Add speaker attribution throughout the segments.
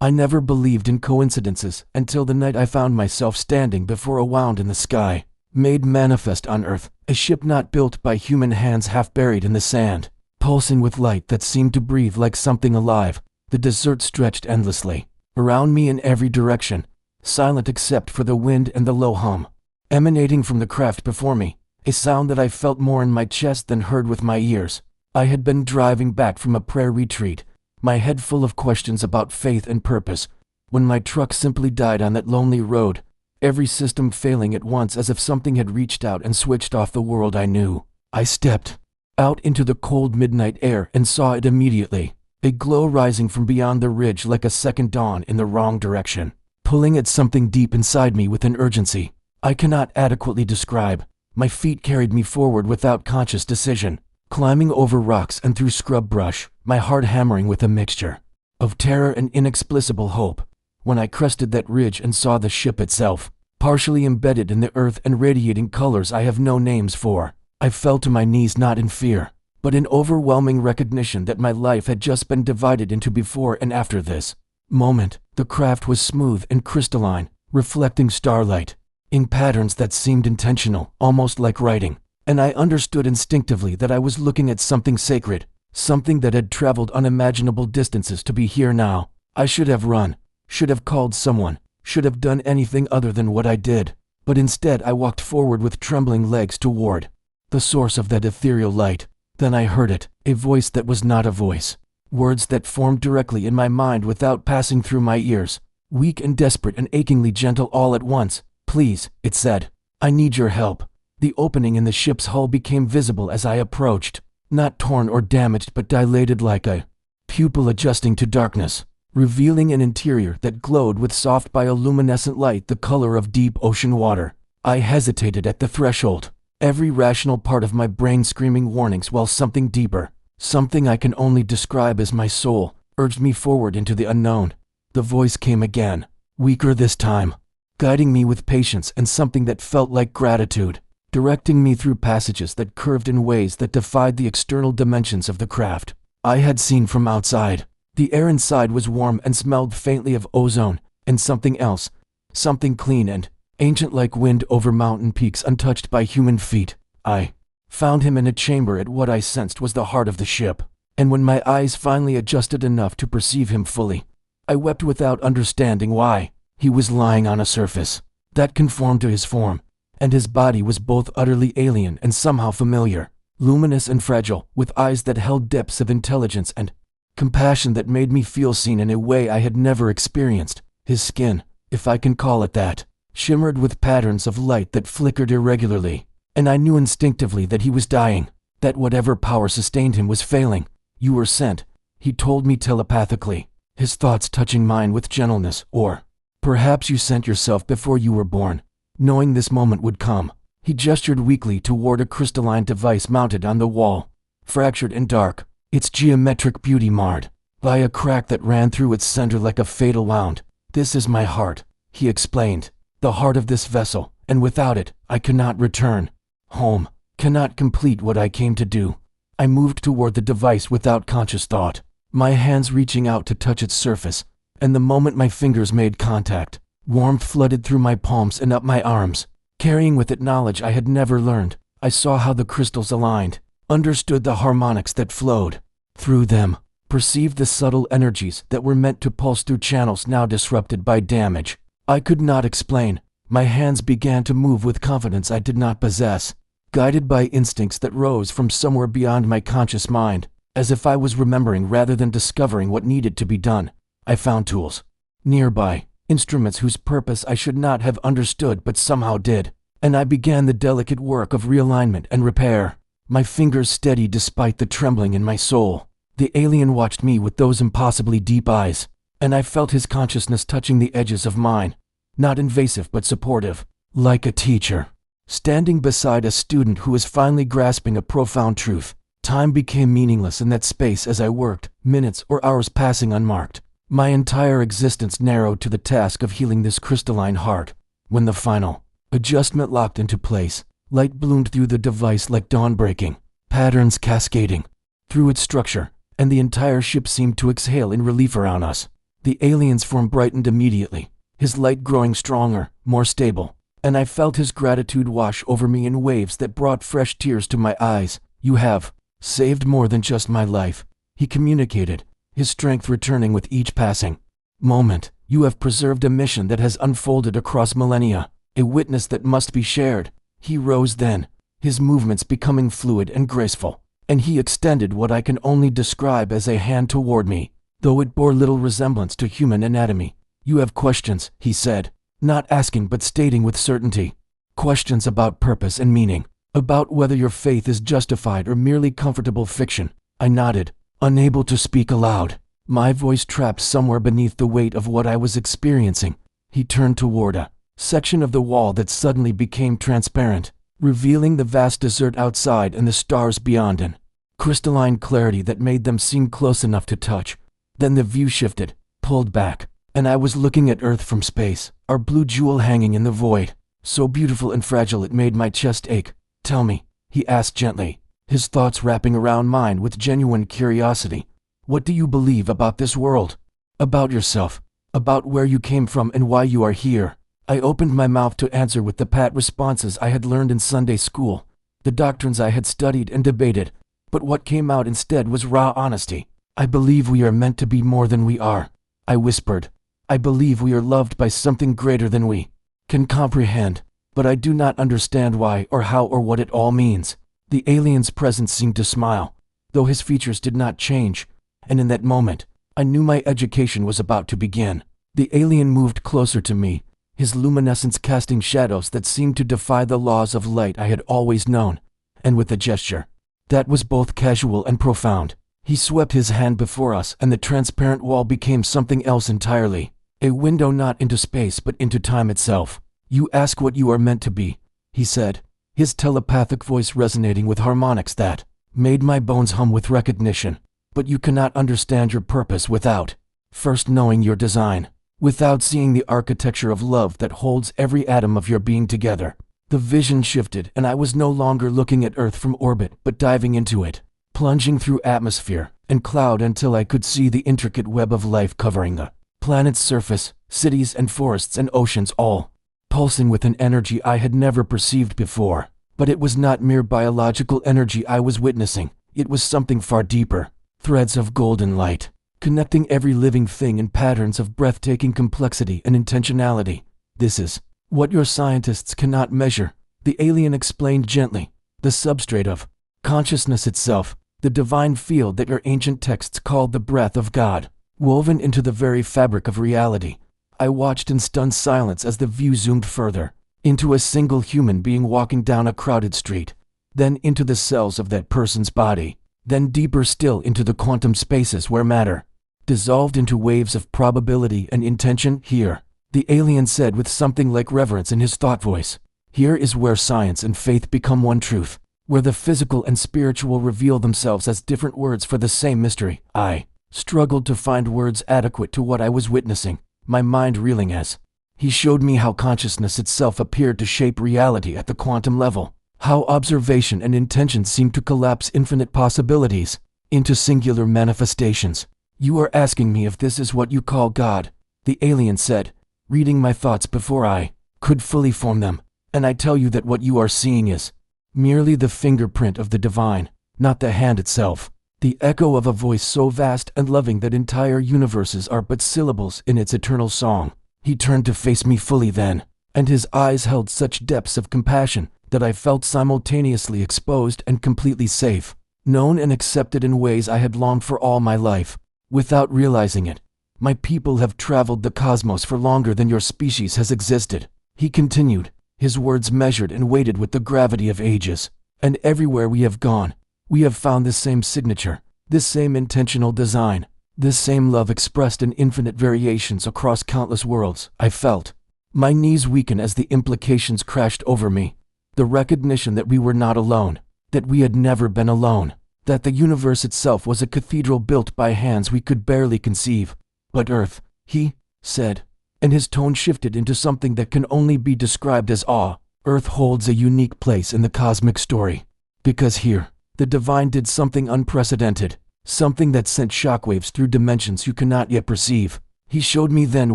Speaker 1: I never believed in coincidences until the night I found myself standing before a wound in the sky, made manifest on Earth, a ship not built by human hands half buried in the sand, pulsing with light that seemed to breathe like something alive. The desert stretched endlessly, around me in every direction, silent except for the wind and the low hum, emanating from the craft before me, a sound that I felt more in my chest than heard with my ears. I had been driving back from a prayer retreat, my head full of questions about faith and purpose, when my truck simply died on that lonely road, every system failing at once as if something had reached out and switched off the world I knew. I stepped out into the cold midnight air and saw it immediately, a glow rising from beyond the ridge like a second dawn in the wrong direction, pulling at something deep inside me with an urgency I cannot adequately describe. My feet carried me forward without conscious decision, climbing over rocks and through scrub brush, my heart hammering with a mixture of terror and inexplicable hope. When I crested that ridge and saw the ship itself, partially embedded in the earth and radiating colors I have no names for, I fell to my knees not in fear, but in overwhelming recognition that my life had just been divided into before and after this moment. The craft was smooth and crystalline, reflecting starlight, in patterns that seemed intentional, almost like writing, and I understood instinctively that I was looking at something sacred, something that had traveled unimaginable distances to be here now. I should have run, should have called someone, should have done anything other than what I did, but instead I walked forward with trembling legs toward the source of that ethereal light. Then I heard it, a voice that was not a voice, words that formed directly in my mind without passing through my ears, weak and desperate and achingly gentle all at once. "Please," it said, "I need your help." The opening in the ship's hull became visible as I approached, not torn or damaged but dilated like a pupil adjusting to darkness, revealing an interior that glowed with soft bioluminescent light the color of deep ocean water. I hesitated at the threshold, every rational part of my brain screaming warnings, while something deeper, something I can only describe as my soul, urged me forward into the unknown. The voice came again, weaker this time, guiding me with patience and something that felt like gratitude, directing me through passages that curved in ways that defied the external dimensions of the craft I had seen from outside. The air inside was warm and smelled faintly of ozone and something else, something clean and ancient like wind over mountain peaks untouched by human feet. I found him in a chamber at what I sensed was the heart of the ship, and when my eyes finally adjusted enough to perceive him fully, I wept without understanding why. He was lying on a surface that conformed to his form, and his body was both utterly alien and somehow familiar, luminous and fragile, with eyes that held depths of intelligence and compassion that made me feel seen in a way I had never experienced. His skin, if I can call it that, shimmered with patterns of light that flickered irregularly, and I knew instinctively that he was dying, that whatever power sustained him was failing. "You were sent," he told me telepathically, his thoughts touching mine with gentleness, "or perhaps you sent yourself before you were born, knowing this moment would come." He gestured weakly toward a crystalline device mounted on the wall, fractured and dark, its geometric beauty marred by a crack that ran through its center like a fatal wound. "This is my heart," he explained, "the heart of this vessel, and without it, I cannot return home, cannot complete what I came to do." I moved toward the device without conscious thought, my hands reaching out to touch its surface, and the moment my fingers made contact, warmth flooded through my palms and up my arms, carrying with it knowledge I had never learned. I saw how the crystals aligned, understood the harmonics that flowed through them, perceived the subtle energies that were meant to pulse through channels now disrupted by damage I could not explain. My hands began to move with confidence I did not possess, guided by instincts that rose from somewhere beyond my conscious mind, as if I was remembering rather than discovering what needed to be done. I found tools nearby, instruments whose purpose I should not have understood but somehow did, and I began the delicate work of realignment and repair, my fingers steady despite the trembling in my soul. The alien watched me with those impossibly deep eyes, and I felt his consciousness touching the edges of mine, not invasive but supportive, like a teacher standing beside a student who is finally grasping a profound truth. Time became meaningless in that space as I worked, minutes or hours passing unmarked, my entire existence narrowed to the task of healing this crystalline heart. When the final adjustment locked into place, light bloomed through the device like dawn breaking, patterns cascading through its structure, and the entire ship seemed to exhale in relief around us. The alien's form brightened immediately, his light growing stronger, more stable, and I felt his gratitude wash over me in waves that brought fresh tears to my eyes. "You have saved more than just my life," he communicated, his strength returning with each passing moment. "You have preserved a mission that has unfolded across millennia, a witness that must be shared." He rose then, his movements becoming fluid and graceful, and he extended what I can only describe as a hand toward me, though it bore little resemblance to human anatomy. "You have questions," he said, not asking but stating with certainty. "Questions about purpose and meaning, about whether your faith is justified or merely comfortable fiction." I nodded, unable to speak aloud, my voice trapped somewhere beneath the weight of what I was experiencing. He turned toward a section of the wall that suddenly became transparent, revealing the vast desert outside and the stars beyond in crystalline clarity that made them seem close enough to touch. Then the view shifted, pulled back, and I was looking at Earth from space, our blue jewel hanging in the void, so beautiful and fragile it made my chest ache. "Tell me," he asked gently, his thoughts wrapping around mine with genuine curiosity. "What do you believe about this world? About yourself? About where you came from and why you are here?" I opened my mouth to answer with the pat responses I had learned in Sunday school, the doctrines I had studied and debated, but what came out instead was raw honesty. "I believe we are meant to be more than we are," I whispered. "I believe we are loved by something greater than we can comprehend, but I do not understand why or how or what it all means." The alien's presence seemed to smile, though his features did not change, and in that moment, I knew my education was about to begin. The alien moved closer to me, his luminescence casting shadows that seemed to defy the laws of light I had always known, and with a gesture that was both casual and profound, he swept his hand before us and the transparent wall became something else entirely, a window not into space but into time itself. "You ask what you are meant to be," he said, his telepathic voice resonating with harmonics that made my bones hum with recognition. "But you cannot understand your purpose without first knowing your design, without seeing the architecture of love that holds every atom of your being together." The vision shifted and I was no longer looking at Earth from orbit but diving into it, plunging through atmosphere and cloud until I could see the intricate web of life covering the planet's surface, cities and forests and oceans, all pulsing with an energy I had never perceived before. But it was not mere biological energy I was witnessing, it was something far deeper, threads of golden light, connecting every living thing in patterns of breathtaking complexity and intentionality. "This is what your scientists cannot measure," the alien explained gently, "the substrate of consciousness itself, the divine field that your ancient texts called the breath of God, woven into the very fabric of reality." I watched in stunned silence as the view zoomed further, into a single human being walking down a crowded street, then into the cells of that person's body, then deeper still into the quantum spaces where matter dissolved into waves of probability and intention. "Here," the alien said with something like reverence in his thought voice, "here is where science and faith become one truth, where the physical and spiritual reveal themselves as different words for the same mystery." I struggled to find words adequate to what I was witnessing, my mind reeling as he showed me how consciousness itself appeared to shape reality at the quantum level, how observation and intention seemed to collapse infinite possibilities into singular manifestations. "You are asking me if this is what you call God," the alien said, reading my thoughts before I could fully form them, "and I tell you that what you are seeing is merely the fingerprint of the divine, not the hand itself, the echo of a voice so vast and loving that entire universes are but syllables in its eternal song." He turned to face me fully then, and his eyes held such depths of compassion that I felt simultaneously exposed and completely safe, known and accepted in ways I had longed for all my life. "Without realizing it, my people have traveled the cosmos for longer than your species has existed," he continued, his words measured and weighted with the gravity of ages. "And everywhere we have gone, we have found this same signature, this same intentional design, this same love expressed in infinite variations across countless worlds." I felt my knees weaken as the implications crashed over me. The recognition that we were not alone, that we had never been alone, that the universe itself was a cathedral built by hands we could barely conceive. "But Earth," he said, and his tone shifted into something that can only be described as awe, "Earth holds a unique place in the cosmic story, because here, the divine did something unprecedented, something that sent shockwaves through dimensions you cannot yet perceive." He showed me then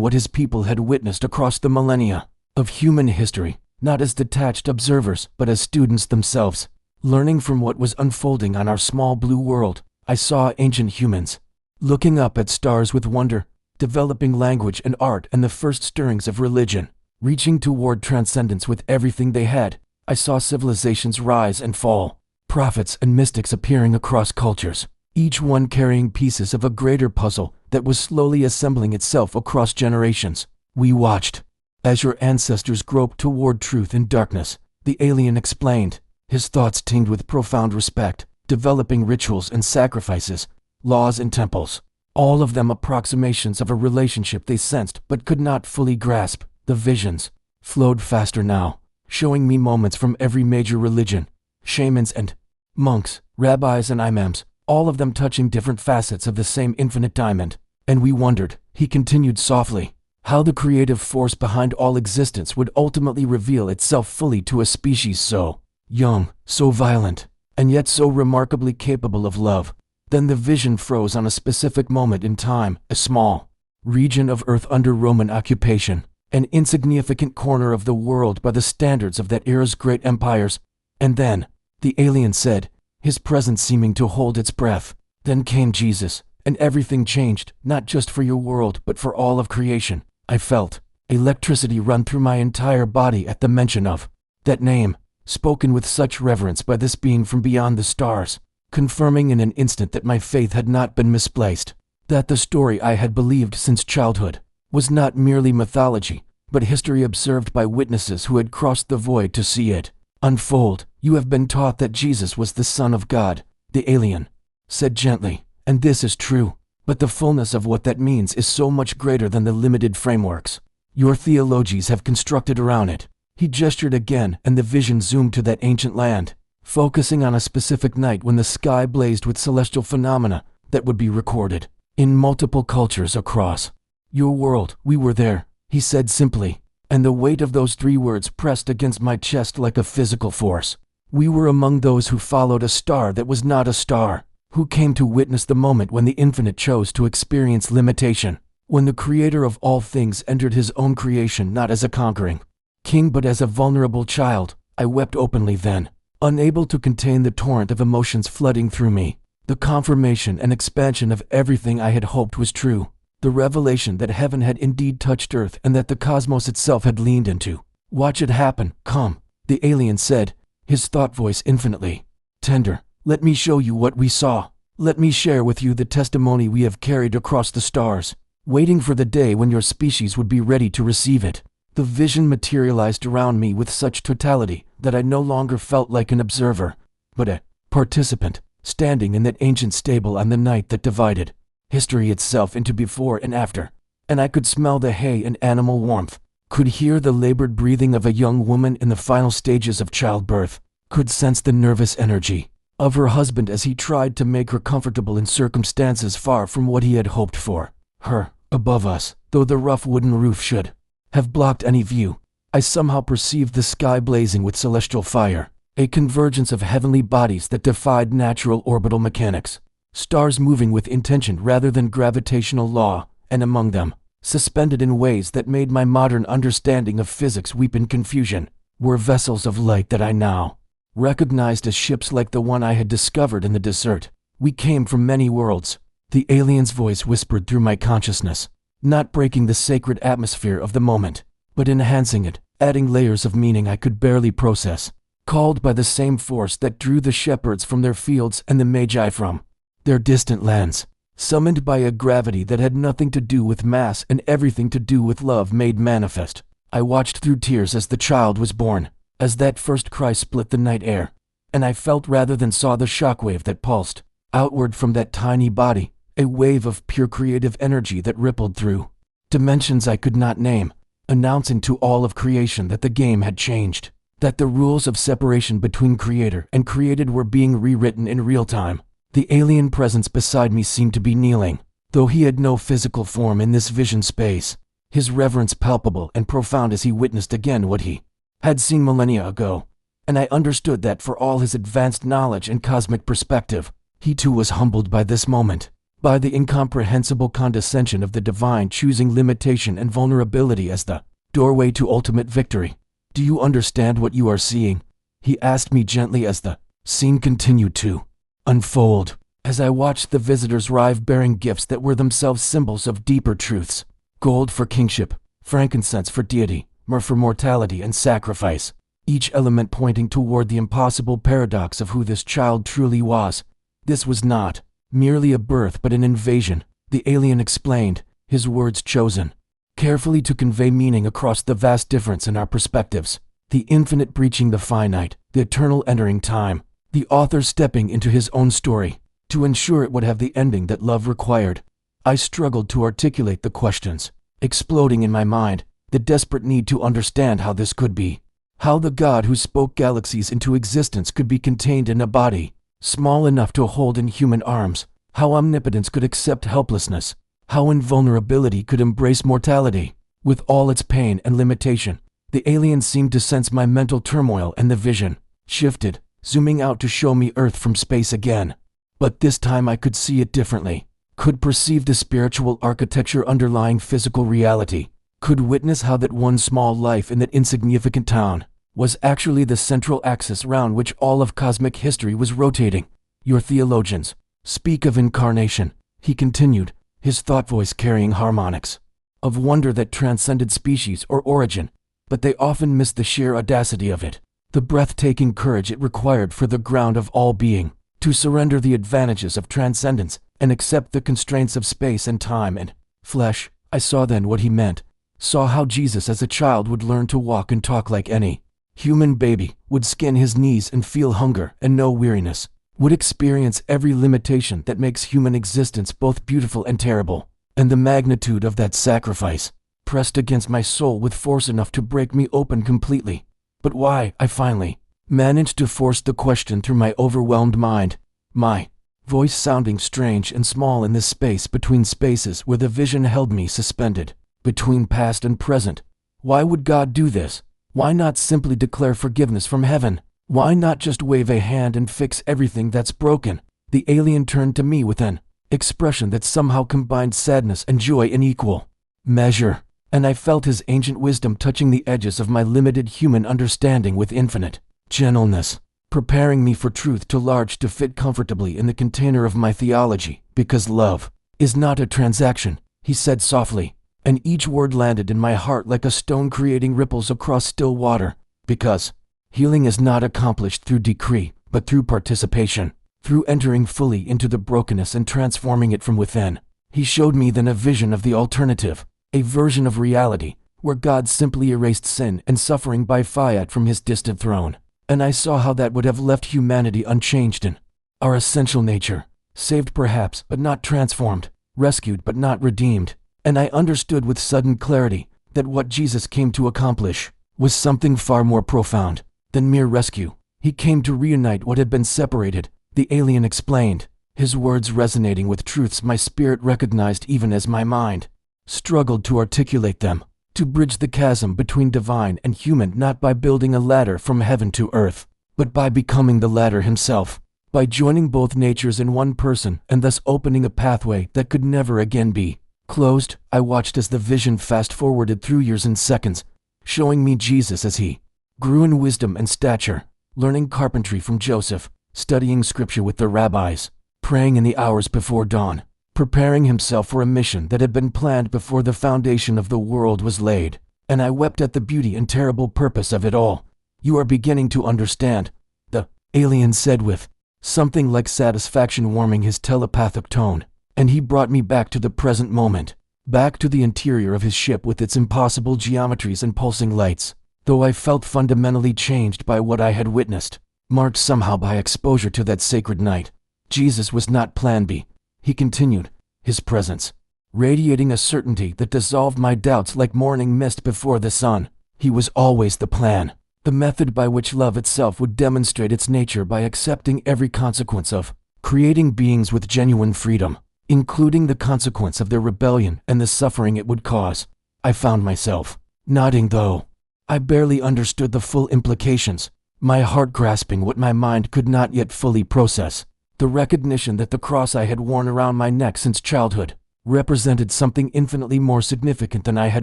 Speaker 1: what his people had witnessed across the millennia of human history, not as detached observers, but as students themselves. Learning from what was unfolding on our small blue world, I saw ancient humans looking up at stars with wonder, developing language and art and the first stirrings of religion, reaching toward transcendence with everything they had. I saw civilizations rise and fall, prophets and mystics appearing across cultures, each one carrying pieces of a greater puzzle that was slowly assembling itself across generations. We watched as your ancestors groped toward truth in darkness, the alien explained, his thoughts tinged with profound respect, developing rituals and sacrifices, laws and temples, all of them approximations of a relationship they sensed but could not fully grasp. The visions flowed faster now, showing me moments from every major religion, shamans and monks, rabbis and imams, all of them touching different facets of the same infinite diamond. And we wondered, he continued softly, how the creative force behind all existence would ultimately reveal itself fully to a species so young, so violent, and yet so remarkably capable of love. Then the vision froze on a specific moment in time, a small region of Earth under Roman occupation, an insignificant corner of the world by the standards of that era's great empires. And then, the alien said, his presence seeming to hold its breath, then came Jesus, and everything changed, not just for your world but for all of creation. I felt electricity run through my entire body at the mention of that name, spoken with such reverence by this being from beyond the stars, confirming in an instant that my faith had not been misplaced, that the story I had believed since childhood was not merely mythology, but history observed by witnesses who had crossed the void to see it unfold. You have been taught that Jesus was the Son of God, the alien said gently, and this is true, but the fullness of what that means is so much greater than the limited frameworks your theologies have constructed around it. He gestured again, and the vision zoomed to that ancient land, focusing on a specific night when the sky blazed with celestial phenomena that would be recorded in multiple cultures across your world. We were there, he said simply, and the weight of those 3 words pressed against my chest like a physical force. We were among those who followed a star that was not a star, who came to witness the moment when the infinite chose to experience limitation, when the creator of all things entered his own creation not as a conquering king but as a vulnerable child. I wept openly then, unable to contain the torrent of emotions flooding through me, the confirmation and expansion of everything I had hoped was true, the revelation that heaven had indeed touched earth and that the cosmos itself had leaned into. Watch it happen, come, the alien said, his thought voice infinitely tender. Let me show you what we saw. Let me share with you the testimony we have carried across the stars, waiting for the day when your species would be ready to receive it. The vision materialized around me with such totality that I no longer felt like an observer, but a participant, standing in that ancient stable on the night that divided history itself into before and after. And I could smell the hay and animal warmth, could hear the labored breathing of a young woman in the final stages of childbirth, could sense the nervous energy of her husband as he tried to make her comfortable in circumstances far from what he had hoped for her. Above us, though the rough wooden roof should have blocked any view, I somehow perceived the sky blazing with celestial fire, a convergence of heavenly bodies that defied natural orbital mechanics, stars moving with intention rather than gravitational law, and among them, suspended in ways that made my modern understanding of physics weep in confusion, were vessels of light that I now recognized as ships like the one I had discovered in the desert. We came from many worlds, the alien's voice whispered through my consciousness, not breaking the sacred atmosphere of the moment, but enhancing it, adding layers of meaning I could barely process, called by the same force that drew the shepherds from their fields and the magi from their distant lands, summoned by a gravity that had nothing to do with mass and everything to do with love made manifest. I watched through tears as the child was born, as that first cry split the night air, and I felt rather than saw the shockwave that pulsed outward from that tiny body, a wave of pure creative energy that rippled through dimensions I could not name, announcing to all of creation that the game had changed, that the rules of separation between creator and created were being rewritten in real time. The alien presence beside me seemed to be kneeling, though he had no physical form in this vision space, his reverence palpable and profound as he witnessed again what he had seen millennia ago, and I understood that for all his advanced knowledge and cosmic perspective, he too was humbled by this moment, by the incomprehensible condescension of the divine, choosing limitation and vulnerability as the doorway to ultimate victory. Do you understand what you are seeing? He asked me gently as the scene continued to unfold. As I watched the visitors arrive bearing gifts that were themselves symbols of deeper truths: gold for kingship, frankincense for deity, myrrh for mortality and sacrifice, each element pointing toward the impossible paradox of who this child truly was. This was not merely a birth but an invasion, the alien explained, his words chosen carefully to convey meaning across the vast difference in our perspectives. The infinite breaching the finite, the eternal entering time, the author stepping into his own story to ensure it would have the ending that love required. I struggled to articulate the questions exploding in my mind, the desperate need to understand how this could be. How the God who spoke galaxies into existence could be contained in a body small enough to hold in human arms. How omnipotence could accept helplessness. How invulnerability could embrace mortality. With all its pain and limitation, the alien seemed to sense my mental turmoil, and the vision shifted, zooming out to show me Earth from space again. But this time I could see it differently, could perceive the spiritual architecture underlying physical reality, could witness how that one small life in that insignificant town was actually the central axis around which all of cosmic history was rotating. Your theologians speak of incarnation, he continued, his thought voice carrying harmonics of wonder that transcended species or origin, but they often miss the sheer audacity of it, the breathtaking courage it required for the ground of all being to surrender the advantages of transcendence and accept the constraints of space and time and flesh. I saw then what he meant, saw how Jesus as a child would learn to walk and talk like any human baby, would skin his knees and feel hunger and no weariness, would experience every limitation that makes human existence both beautiful and terrible. And the magnitude of that sacrifice pressed against my soul with force enough to break me open completely. But why? I finally managed to force the question through my overwhelmed mind, my voice sounding strange and small in this space between spaces where the vision held me suspended, between past and present. Why would God do this? Why not simply declare forgiveness from heaven? Why not just wave a hand and fix everything that's broken? The alien turned to me with an expression that somehow combined sadness and joy in equal measure, and I felt his ancient wisdom touching the edges of my limited human understanding with infinite gentleness, preparing me for truth too large to fit comfortably in the container of my theology. Because love is not a transaction, he said softly, and each word landed in my heart like a stone creating ripples across still water. Because healing is not accomplished through decree, but through participation, through entering fully into the brokenness and transforming it from within. He showed me then a vision of the alternative, a version of reality where God simply erased sin and suffering by fiat from his distant throne. And I saw how that would have left humanity unchanged in our essential nature, saved perhaps but not transformed, rescued but not redeemed. And I understood with sudden clarity that what Jesus came to accomplish was something far more profound than mere rescue. He came to reunite what had been separated, the alien explained, his words resonating with truths my spirit recognized even as my mind struggled to articulate them, to bridge the chasm between divine and human, not by building a ladder from heaven to earth, but by becoming the ladder himself, by joining both natures in one person and thus opening a pathway that could never again be closed. I watched as the vision fast-forwarded through years and seconds, showing me Jesus as he grew in wisdom and stature, learning carpentry from Joseph, studying scripture with the rabbis, praying in the hours before dawn, preparing himself for a mission that had been planned before the foundation of the world was laid. And I wept at the beauty and terrible purpose of it all. You are beginning to understand, the alien said with something like satisfaction warming his telepathic tone. And he brought me back to the present moment, back to the interior of his ship with its impossible geometries and pulsing lights. Though I felt fundamentally changed by what I had witnessed, marked somehow by exposure to that sacred night, Jesus was not plan B. He continued, his presence radiating a certainty that dissolved my doubts like morning mist before the sun. He was always the plan, the method by which love itself would demonstrate its nature by accepting every consequence of creating beings with genuine freedom, including the consequence of their rebellion and the suffering it would cause. I found myself nodding, though I barely understood the full implications, my heart grasping what my mind could not yet fully process. The recognition that the cross I had worn around my neck since childhood represented something infinitely more significant than I had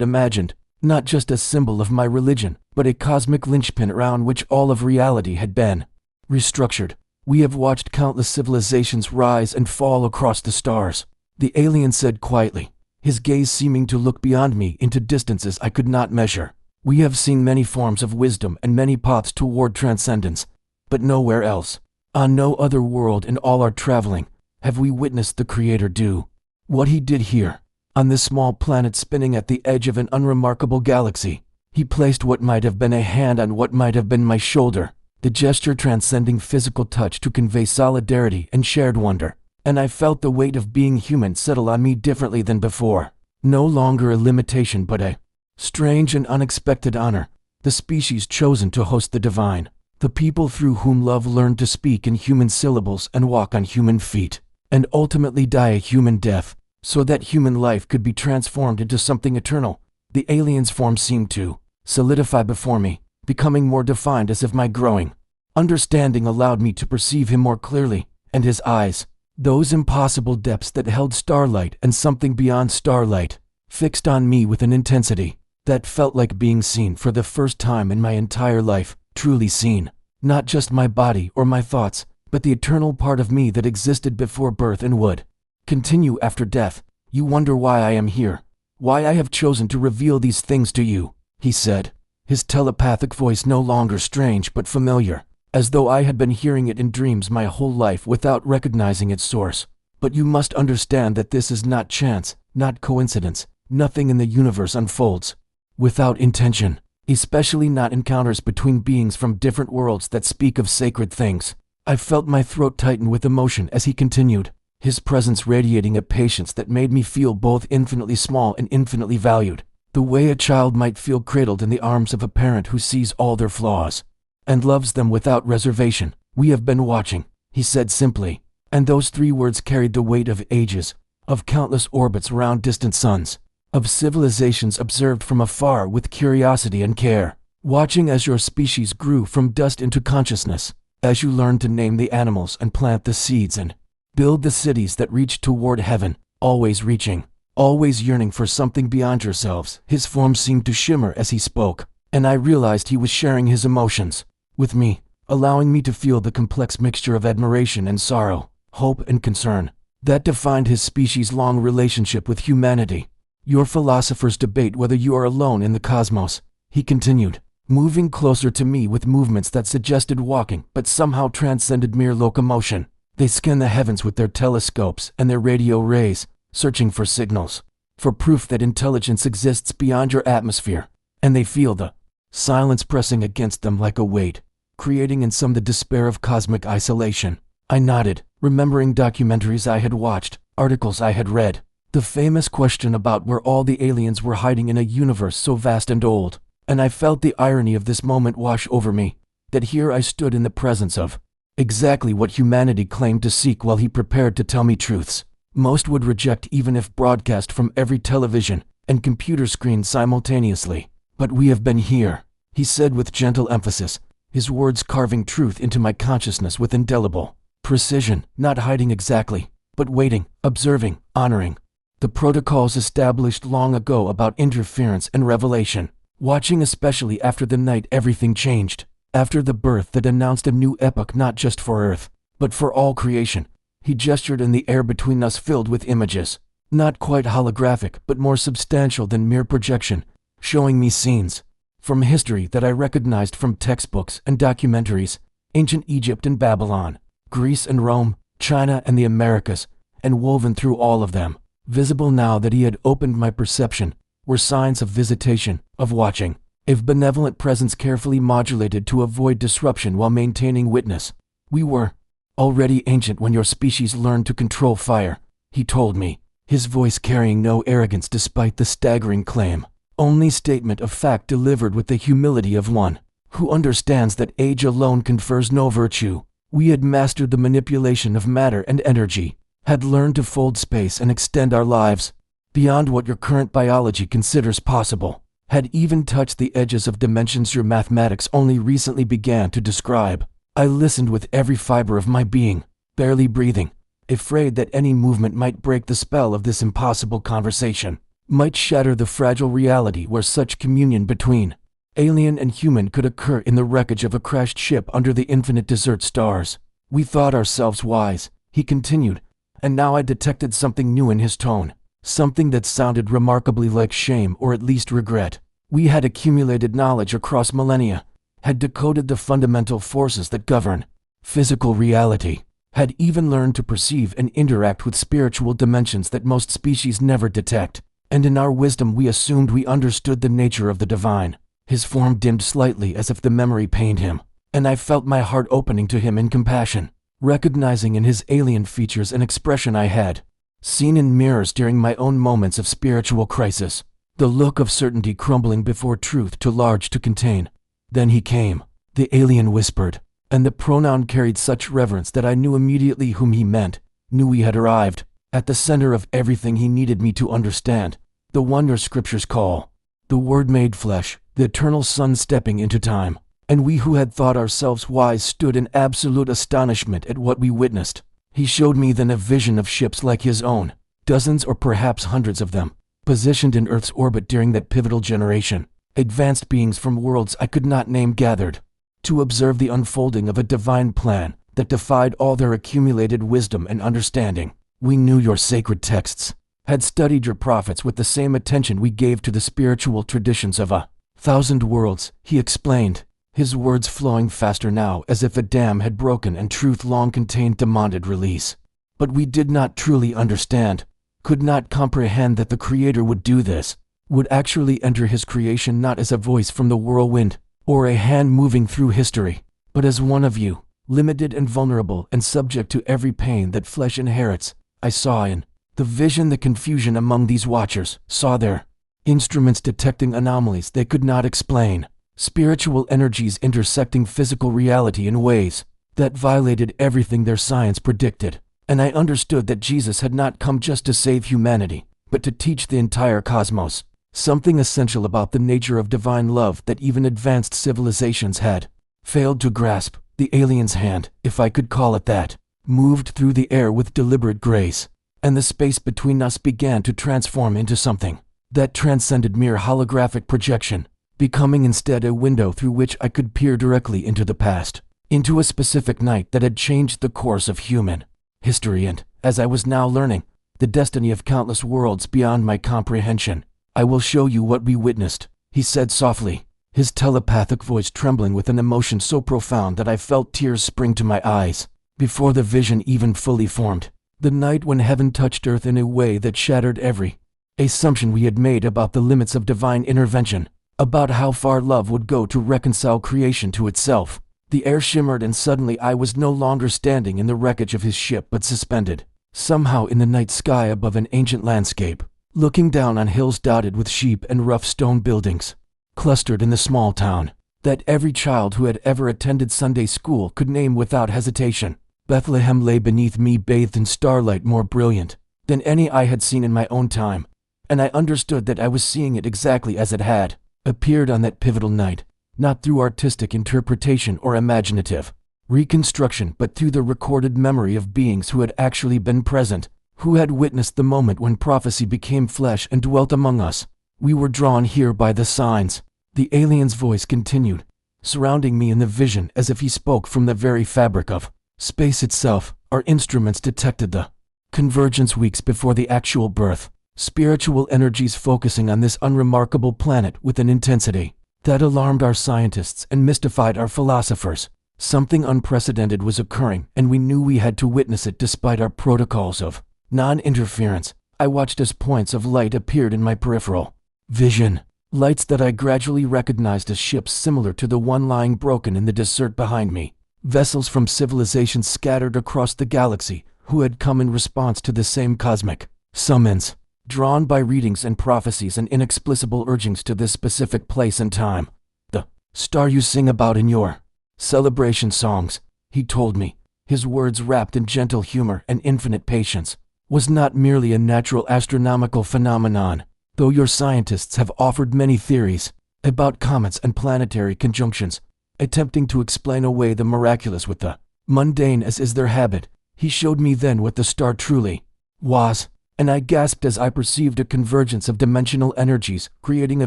Speaker 1: imagined, not just a symbol of my religion, but a cosmic linchpin around which all of reality had been restructured. We have watched countless civilizations rise and fall across the stars, the alien said quietly, his gaze seeming to look beyond me into distances I could not measure. We have seen many forms of wisdom and many paths toward transcendence, but nowhere else, on no other world in all our traveling, have we witnessed the Creator do what He did here, on this small planet spinning at the edge of an unremarkable galaxy. He placed what might have been a hand on what might have been my shoulder, the gesture transcending physical touch to convey solidarity and shared wonder, and I felt the weight of being human settle on me differently than before. No longer a limitation but a strange and unexpected honor, the species chosen to host the divine, the people through whom love learned to speak in human syllables and walk on human feet, and ultimately die a human death, so that human life could be transformed into something eternal. The alien's form seemed to solidify before me, becoming more defined as if my growing understanding allowed me to perceive him more clearly, and his eyes, those impossible depths that held starlight and something beyond starlight, fixed on me with an intensity that felt like being seen for the first time in my entire life, truly seen, not just my body or my thoughts, but the eternal part of me that existed before birth and would continue after death. You wonder why I am here, why I have chosen to reveal these things to you, he said, his telepathic voice no longer strange but familiar, as though I had been hearing it in dreams my whole life without recognizing its source. But you must understand that this is not chance, not coincidence. Nothing in the universe unfolds without intention, especially not encounters between beings from different worlds that speak of sacred things. I felt my throat tighten with emotion as he continued, his presence radiating a patience that made me feel both infinitely small and infinitely valued, the way a child might feel cradled in the arms of a parent who sees all their flaws and loves them without reservation. We have been watching, he said simply, and those 3 words carried the weight of ages, of countless orbits around distant suns, of civilizations observed from afar with curiosity and care, watching as your species grew from dust into consciousness, as you learned to name the animals and plant the seeds and build the cities that reach toward heaven, always reaching, always yearning for something beyond yourselves. His form seemed to shimmer as he spoke, and I realized he was sharing his emotions with me, allowing me to feel the complex mixture of admiration and sorrow, hope and concern, that defined his species' long relationship with humanity. Your philosophers debate whether you are alone in the cosmos, he continued, moving closer to me with movements that suggested walking but somehow transcended mere locomotion. They scan the heavens with their telescopes and their radio rays, searching for signals, for proof that intelligence exists beyond your atmosphere, and they feel the silence pressing against them like a weight, creating in some the despair of cosmic isolation. I nodded, remembering documentaries I had watched, articles I had read, the famous question about where all the aliens were hiding in a universe so vast and old, and I felt the irony of this moment wash over me, that here I stood in the presence of exactly what humanity claimed to seek while he prepared to tell me truths most would reject even if broadcast from every television and computer screen simultaneously. But we have been here, he said with gentle emphasis, his words carving truth into my consciousness with indelible precision, not hiding exactly, but waiting, observing, honoring the protocols established long ago about interference and revelation, watching especially after the night everything changed, after the birth that announced a new epoch not just for Earth, but for all creation. He gestured in the air between us filled with images, not quite holographic but more substantial than mere projection, showing me scenes from history that I recognized from textbooks and documentaries, ancient Egypt and Babylon, Greece and Rome, China and the Americas, and woven through all of them, visible now that he had opened my perception, were signs of visitation, of watching, of benevolent presence carefully modulated to avoid disruption while maintaining witness. We were already ancient when your species learned to control fire, he told me, his voice carrying no arrogance despite the staggering claim, only statement of fact delivered with the humility of one who understands that age alone confers no virtue. We had mastered the manipulation of matter and energy, had learned to fold space and extend our lives beyond what your current biology considers possible, had even touched the edges of dimensions your mathematics only recently began to describe. I listened with every fiber of my being, barely breathing, afraid that any movement might break the spell of this impossible conversation, might shatter the fragile reality where such communion between alien and human could occur in the wreckage of a crashed ship under the infinite desert stars. We thought ourselves wise, he continued, and now I detected something new in his tone, something that sounded remarkably like shame or at least regret. We had accumulated knowledge across millennia, had decoded the fundamental forces that govern physical reality, had even learned to perceive and interact with spiritual dimensions that most species never detect, and in our wisdom we assumed we understood the nature of the divine. His form dimmed slightly as if the memory pained him, and I felt my heart opening to him in compassion, recognizing in his alien features an expression I had seen in mirrors during my own moments of spiritual crisis, the look of certainty crumbling before truth too large to contain. Then he came, the alien whispered, and the pronoun carried such reverence that I knew immediately whom he meant, knew we had arrived at the center of everything he needed me to understand, the wonder scriptures call the Word made flesh, the eternal Son stepping into time. And we who had thought ourselves wise stood in absolute astonishment at what we witnessed. He showed me then a vision of ships like his own, dozens or perhaps hundreds of them, positioned in Earth's orbit during that pivotal generation, advanced beings from worlds I could not name gathered to observe the unfolding of a divine plan that defied all their accumulated wisdom and understanding. We knew your sacred texts, had studied your prophets with the same attention we gave to the spiritual traditions of 1,000 worlds, he explained, his words flowing faster now as if a dam had broken and truth long contained demanded release. But we did not truly understand, could not comprehend that the Creator would do this, would actually enter his creation not as a voice from the whirlwind, or a hand moving through history, but as one of you, limited and vulnerable and subject to every pain that flesh inherits. I saw in the vision the confusion among these watchers, saw their instruments detecting anomalies they could not explain, spiritual energies intersecting physical reality in ways that violated everything their science predicted. And I understood that Jesus had not come just to save humanity, but to teach the entire cosmos, something essential about the nature of divine love that even advanced civilizations had failed to grasp. The alien's hand, if I could call it that, moved through the air with deliberate grace, and the space between us began to transform into something that transcended mere holographic projection, becoming instead a window through which I could peer directly into the past, into a specific night that had changed the course of human history and, as I was now learning, the destiny of countless worlds beyond my comprehension. I will show you what we witnessed, he said softly, his telepathic voice trembling with an emotion so profound that I felt tears spring to my eyes. Before the vision even fully formed, the night when heaven touched earth in a way that shattered every assumption we had made about the limits of divine intervention, about how far love would go to reconcile creation to itself. The air shimmered and suddenly I was no longer standing in the wreckage of his ship but suspended, somehow in the night sky above an ancient landscape, looking down on hills dotted with sheep and rough stone buildings, clustered in the small town that every child who had ever attended Sunday school could name without hesitation. Bethlehem lay beneath me, bathed in starlight more brilliant than any I had seen in my own time, and I understood that I was seeing it exactly as it had appeared on that pivotal night, not through artistic interpretation or imaginative reconstruction, but through the recorded memory of beings who had actually been present, who had witnessed the moment when prophecy became flesh and dwelt among us. We were drawn here by the signs, the alien's voice continued, surrounding me in the vision as if he spoke from the very fabric of space itself. Our instruments detected the convergence weeks before the actual birth, spiritual energies focusing on this unremarkable planet with an intensity that alarmed our scientists and mystified our philosophers. Something unprecedented was occurring, and we knew we had to witness it despite our protocols of non-interference. I watched as points of light appeared in my peripheral vision, lights that I gradually recognized as ships similar to the one lying broken in the desert behind me, vessels from civilizations scattered across the galaxy who had come in response to the same cosmic summons, drawn by readings and prophecies and inexplicable urgings to this specific place and time. The star you sing about in your celebration songs, he told me, his words wrapped in gentle humor and infinite patience, was not merely a natural astronomical phenomenon, though your scientists have offered many theories about comets and planetary conjunctions, attempting to explain away the miraculous with the mundane as is their habit. He showed me then what the star truly was, and I gasped as I perceived a convergence of dimensional energies creating a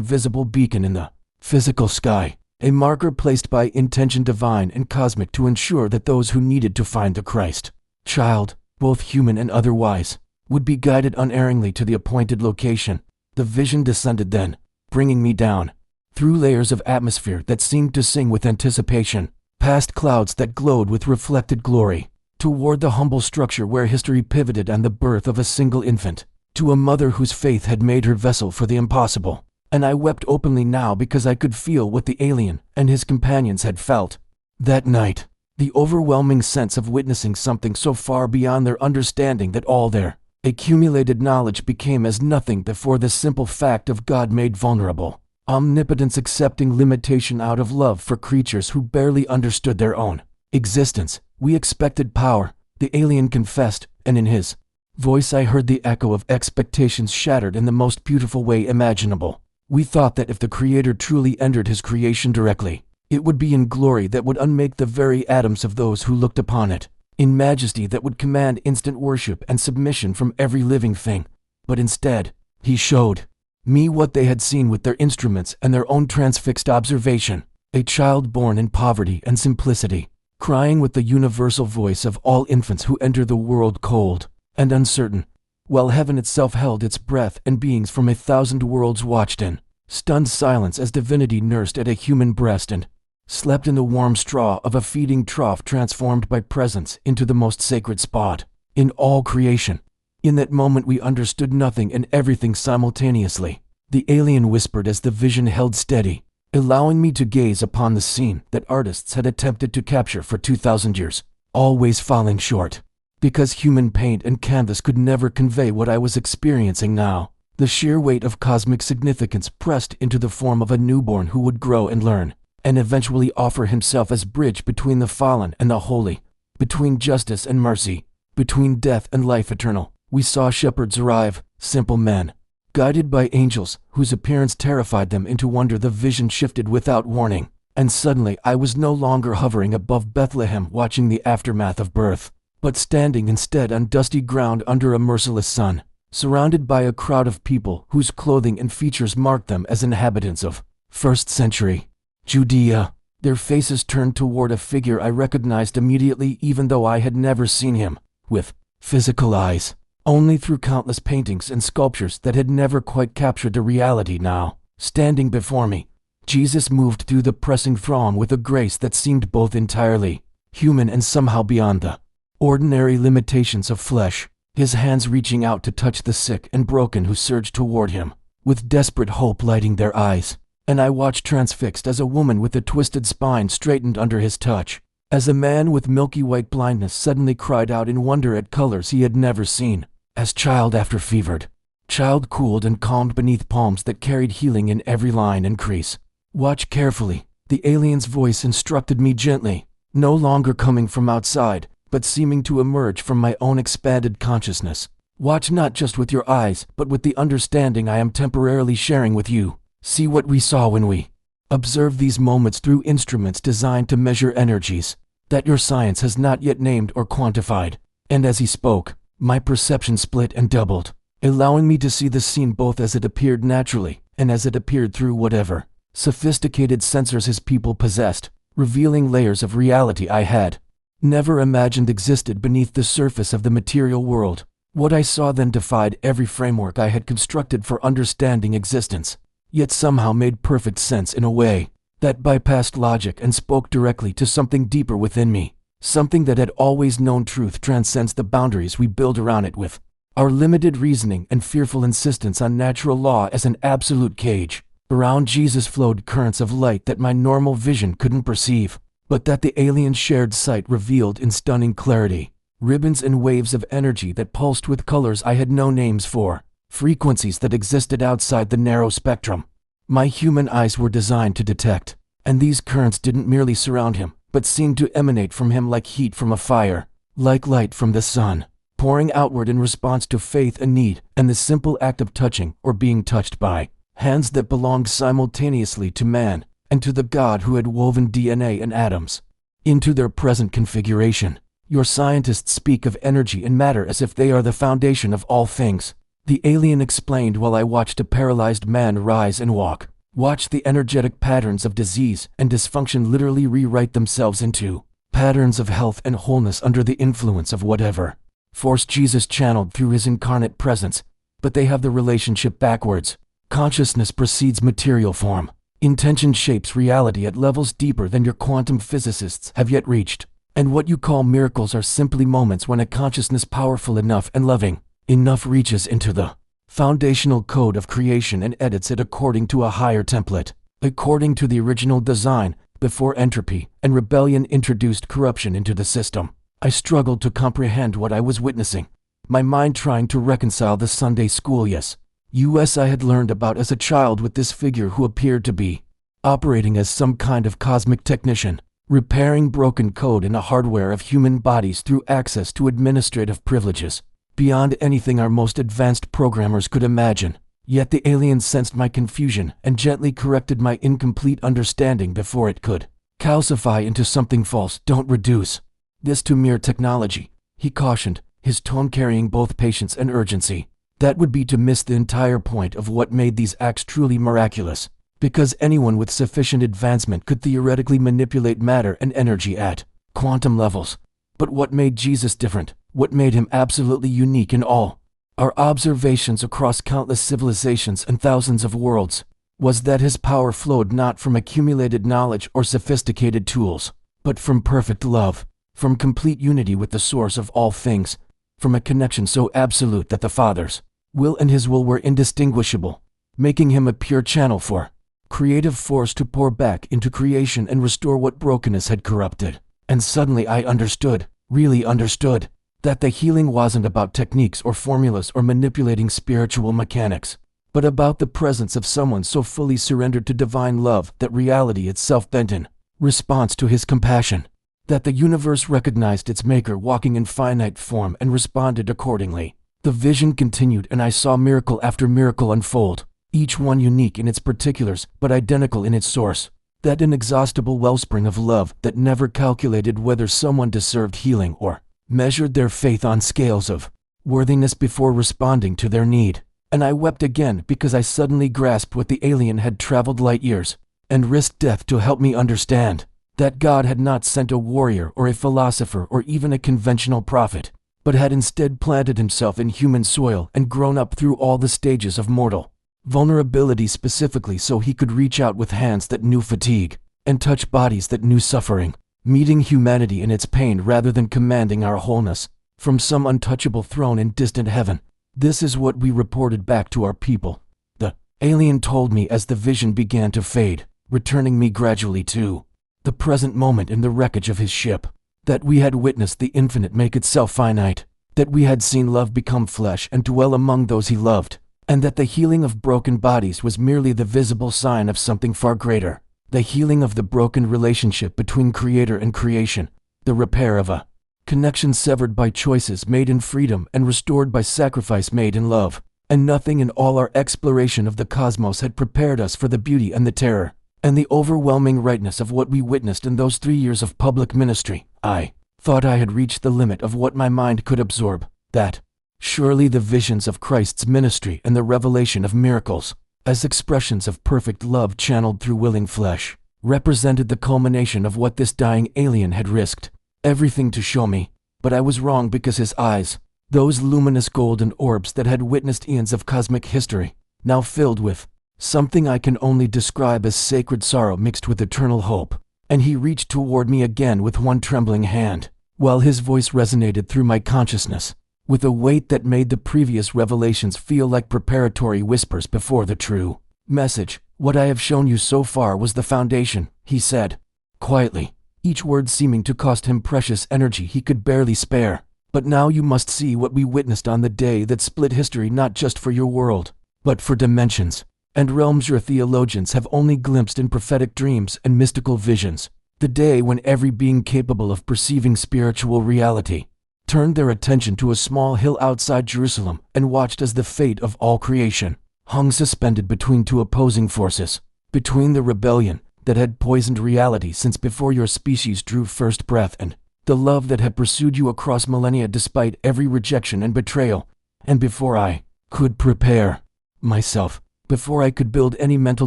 Speaker 1: visible beacon in the physical sky, a marker placed by intention divine and cosmic to ensure that those who needed to find the Christ child, both human and otherwise, would be guided unerringly to the appointed location. The vision descended then, bringing me down, through layers of atmosphere that seemed to sing with anticipation, past clouds that glowed with reflected glory, toward the humble structure where history pivoted and the birth of a single infant, to a mother whose faith had made her vessel for the impossible. And I wept openly now because I could feel what the alien and his companions had felt that night, the overwhelming sense of witnessing something so far beyond their understanding that all their accumulated knowledge became as nothing before the simple fact of God made vulnerable, omnipotence accepting limitation out of love for creatures who barely understood their own existence. We expected power, the alien confessed, and in his voice I heard the echo of expectations shattered in the most beautiful way imaginable. We thought that if the Creator truly entered his creation directly, it would be in glory that would unmake the very atoms of those who looked upon it, in majesty that would command instant worship and submission from every living thing. But instead, he showed me what they had seen with their instruments and their own transfixed observation, a child born in poverty and simplicity, crying with the universal voice of all infants who enter the world cold and uncertain, while heaven itself held its breath and beings from 1,000 worlds watched in stunned silence as divinity nursed at a human breast and slept in the warm straw of a feeding trough transformed by presence into the most sacred spot in all creation. In that moment we understood nothing and everything simultaneously. The alien whispered as the vision held steady, allowing me to gaze upon the scene that artists had attempted to capture for 2,000 years, always falling short, because human paint and canvas could never convey what I was experiencing now. The sheer weight of cosmic significance pressed into the form of a newborn who would grow and learn, and eventually offer himself as bridge between the fallen and the holy, between justice and mercy, between death and life eternal. We saw shepherds arrive, simple men, guided by angels whose appearance terrified them into wonder. The vision shifted without warning, and suddenly I was no longer hovering above Bethlehem watching the aftermath of birth, but standing instead on dusty ground under a merciless sun, surrounded by a crowd of people whose clothing and features marked them as inhabitants of first century Judea. Their faces turned toward a figure I recognized immediately, even though I had never seen him with physical eyes, only through countless paintings and sculptures that had never quite captured the reality. Now, standing before me, Jesus moved through the pressing throng with a grace that seemed both entirely human and somehow beyond the ordinary limitations of flesh, his hands reaching out to touch the sick and broken who surged toward him, with desperate hope lighting their eyes. And I watched transfixed as a woman with a twisted spine straightened under his touch, as a man with milky white blindness suddenly cried out in wonder at colors he had never seen, as child after fevered, child cooled and calmed beneath palms that carried healing in every line and crease. Watch carefully, the alien's voice instructed me gently, no longer coming from outside, but seeming to emerge from my own expanded consciousness. Watch not just with your eyes, but with the understanding I am temporarily sharing with you. See what we saw when we observe these moments through instruments designed to measure energies that your science has not yet named or quantified. And as he spoke, my perception split and doubled, allowing me to see the scene both as it appeared naturally and as it appeared through whatever sophisticated sensors his people possessed, revealing layers of reality I had never imagined existed beneath the surface of the material world. What I saw then defied every framework I had constructed for understanding existence, yet somehow made perfect sense in a way that bypassed logic and spoke directly to something deeper within me, something that had always known truth transcends the boundaries we build around it with our limited reasoning and fearful insistence on natural law as an absolute cage. Around Jesus flowed currents of light that my normal vision couldn't perceive, but that the alien's shared sight revealed in stunning clarity, ribbons and waves of energy that pulsed with colors I had no names for, frequencies that existed outside the narrow spectrum my human eyes were designed to detect. And these currents didn't merely surround him, but seemed to emanate from him like heat from a fire, like light from the sun, pouring outward in response to faith and need, and the simple act of touching or being touched by hands that belonged simultaneously to man and to the God who had woven DNA and atoms into their present configuration. Your scientists speak of energy and matter as if they are the foundation of all things. The alien explained while I watched a paralyzed man rise and walk. Watched the energetic patterns of disease and dysfunction literally rewrite themselves into patterns of health and wholeness under the influence of whatever force Jesus channeled through his incarnate presence. But they have the relationship backwards. Consciousness precedes material form. Intention shapes reality at levels deeper than your quantum physicists have yet reached. And what you call miracles are simply moments when a consciousness powerful enough and loving enough reaches into the foundational code of creation and edits it according to a higher template. According to the original design, before entropy and rebellion introduced corruption into the system. I struggled to comprehend what I was witnessing, my mind trying to reconcile the Sunday school US I had learned about as a child with this figure who appeared to be operating as some kind of cosmic technician, repairing broken code in the hardware of human bodies through access to administrative privileges, beyond anything our most advanced programmers could imagine. Yet the alien sensed my confusion and gently corrected my incomplete understanding before it could calcify into something false. Don't reduce this to mere technology, he cautioned, his tone carrying both patience and urgency. That would be to miss the entire point of what made these acts truly miraculous, because anyone with sufficient advancement could theoretically manipulate matter and energy at quantum levels. But what made Jesus different, what made him absolutely unique in all our observations across countless civilizations and thousands of worlds, was that his power flowed not from accumulated knowledge or sophisticated tools, but from perfect love, from complete unity with the source of all things, from a connection so absolute that the Father's will and his will were indistinguishable, making him a pure channel for creative force to pour back into creation and restore what brokenness had corrupted. And suddenly I understood, really understood, that the healing wasn't about techniques or formulas or manipulating spiritual mechanics, but about the presence of someone so fully surrendered to divine love that reality itself bent in response to his compassion, that the universe recognized its maker walking in finite form and responded accordingly. The vision continued and I saw miracle after miracle unfold, each one unique in its particulars but identical in its source, that inexhaustible wellspring of love that never calculated whether someone deserved healing or measured their faith on scales of worthiness before responding to their need. And I wept again because I suddenly grasped what the alien had traveled light years and risked death to help me understand, that God had not sent a warrior or a philosopher or even a conventional prophet, but had instead planted himself in human soil and grown up through all the stages of mortal vulnerability specifically so he could reach out with hands that knew fatigue and touch bodies that knew suffering, meeting humanity in its pain rather than commanding our wholeness from some untouchable throne in distant heaven. This is what we reported back to our people, the alien told me as the vision began to fade, returning me gradually to the present moment in the wreckage of his ship, that we had witnessed the infinite make itself finite, that we had seen love become flesh and dwell among those he loved, and that the healing of broken bodies was merely the visible sign of something far greater. The healing of the broken relationship between creator and creation, the repair of a connection severed by choices made in freedom and restored by sacrifice made in love. And nothing in all our exploration of the cosmos had prepared us for the beauty and the terror and the overwhelming rightness of what we witnessed in those 3 years of public ministry. I thought I had reached the limit of what my mind could absorb, that surely the visions of Christ's ministry and the revelation of miracles, as expressions of perfect love channeled through willing flesh, represented the culmination of what this dying alien had risked everything to show me. But I was wrong because his eyes, those luminous golden orbs that had witnessed eons of cosmic history, now filled with something I can only describe as sacred sorrow mixed with eternal hope. And he reached toward me again with one trembling hand, while his voice resonated through my consciousness with a weight that made the previous revelations feel like preparatory whispers before the true message. What I have shown you so far was the foundation, he said, quietly, each word seeming to cost him precious energy he could barely spare. But now you must see what we witnessed on the day that split history, not just for your world, but for dimensions and realms your theologians have only glimpsed in prophetic dreams and mystical visions. The day when every being capable of perceiving spiritual reality turned their attention to a small hill outside Jerusalem and watched as the fate of all creation hung suspended between two opposing forces, between the rebellion that had poisoned reality since before your species drew first breath and the love that had pursued you across millennia despite every rejection and betrayal. And before I could prepare myself, before I could build any mental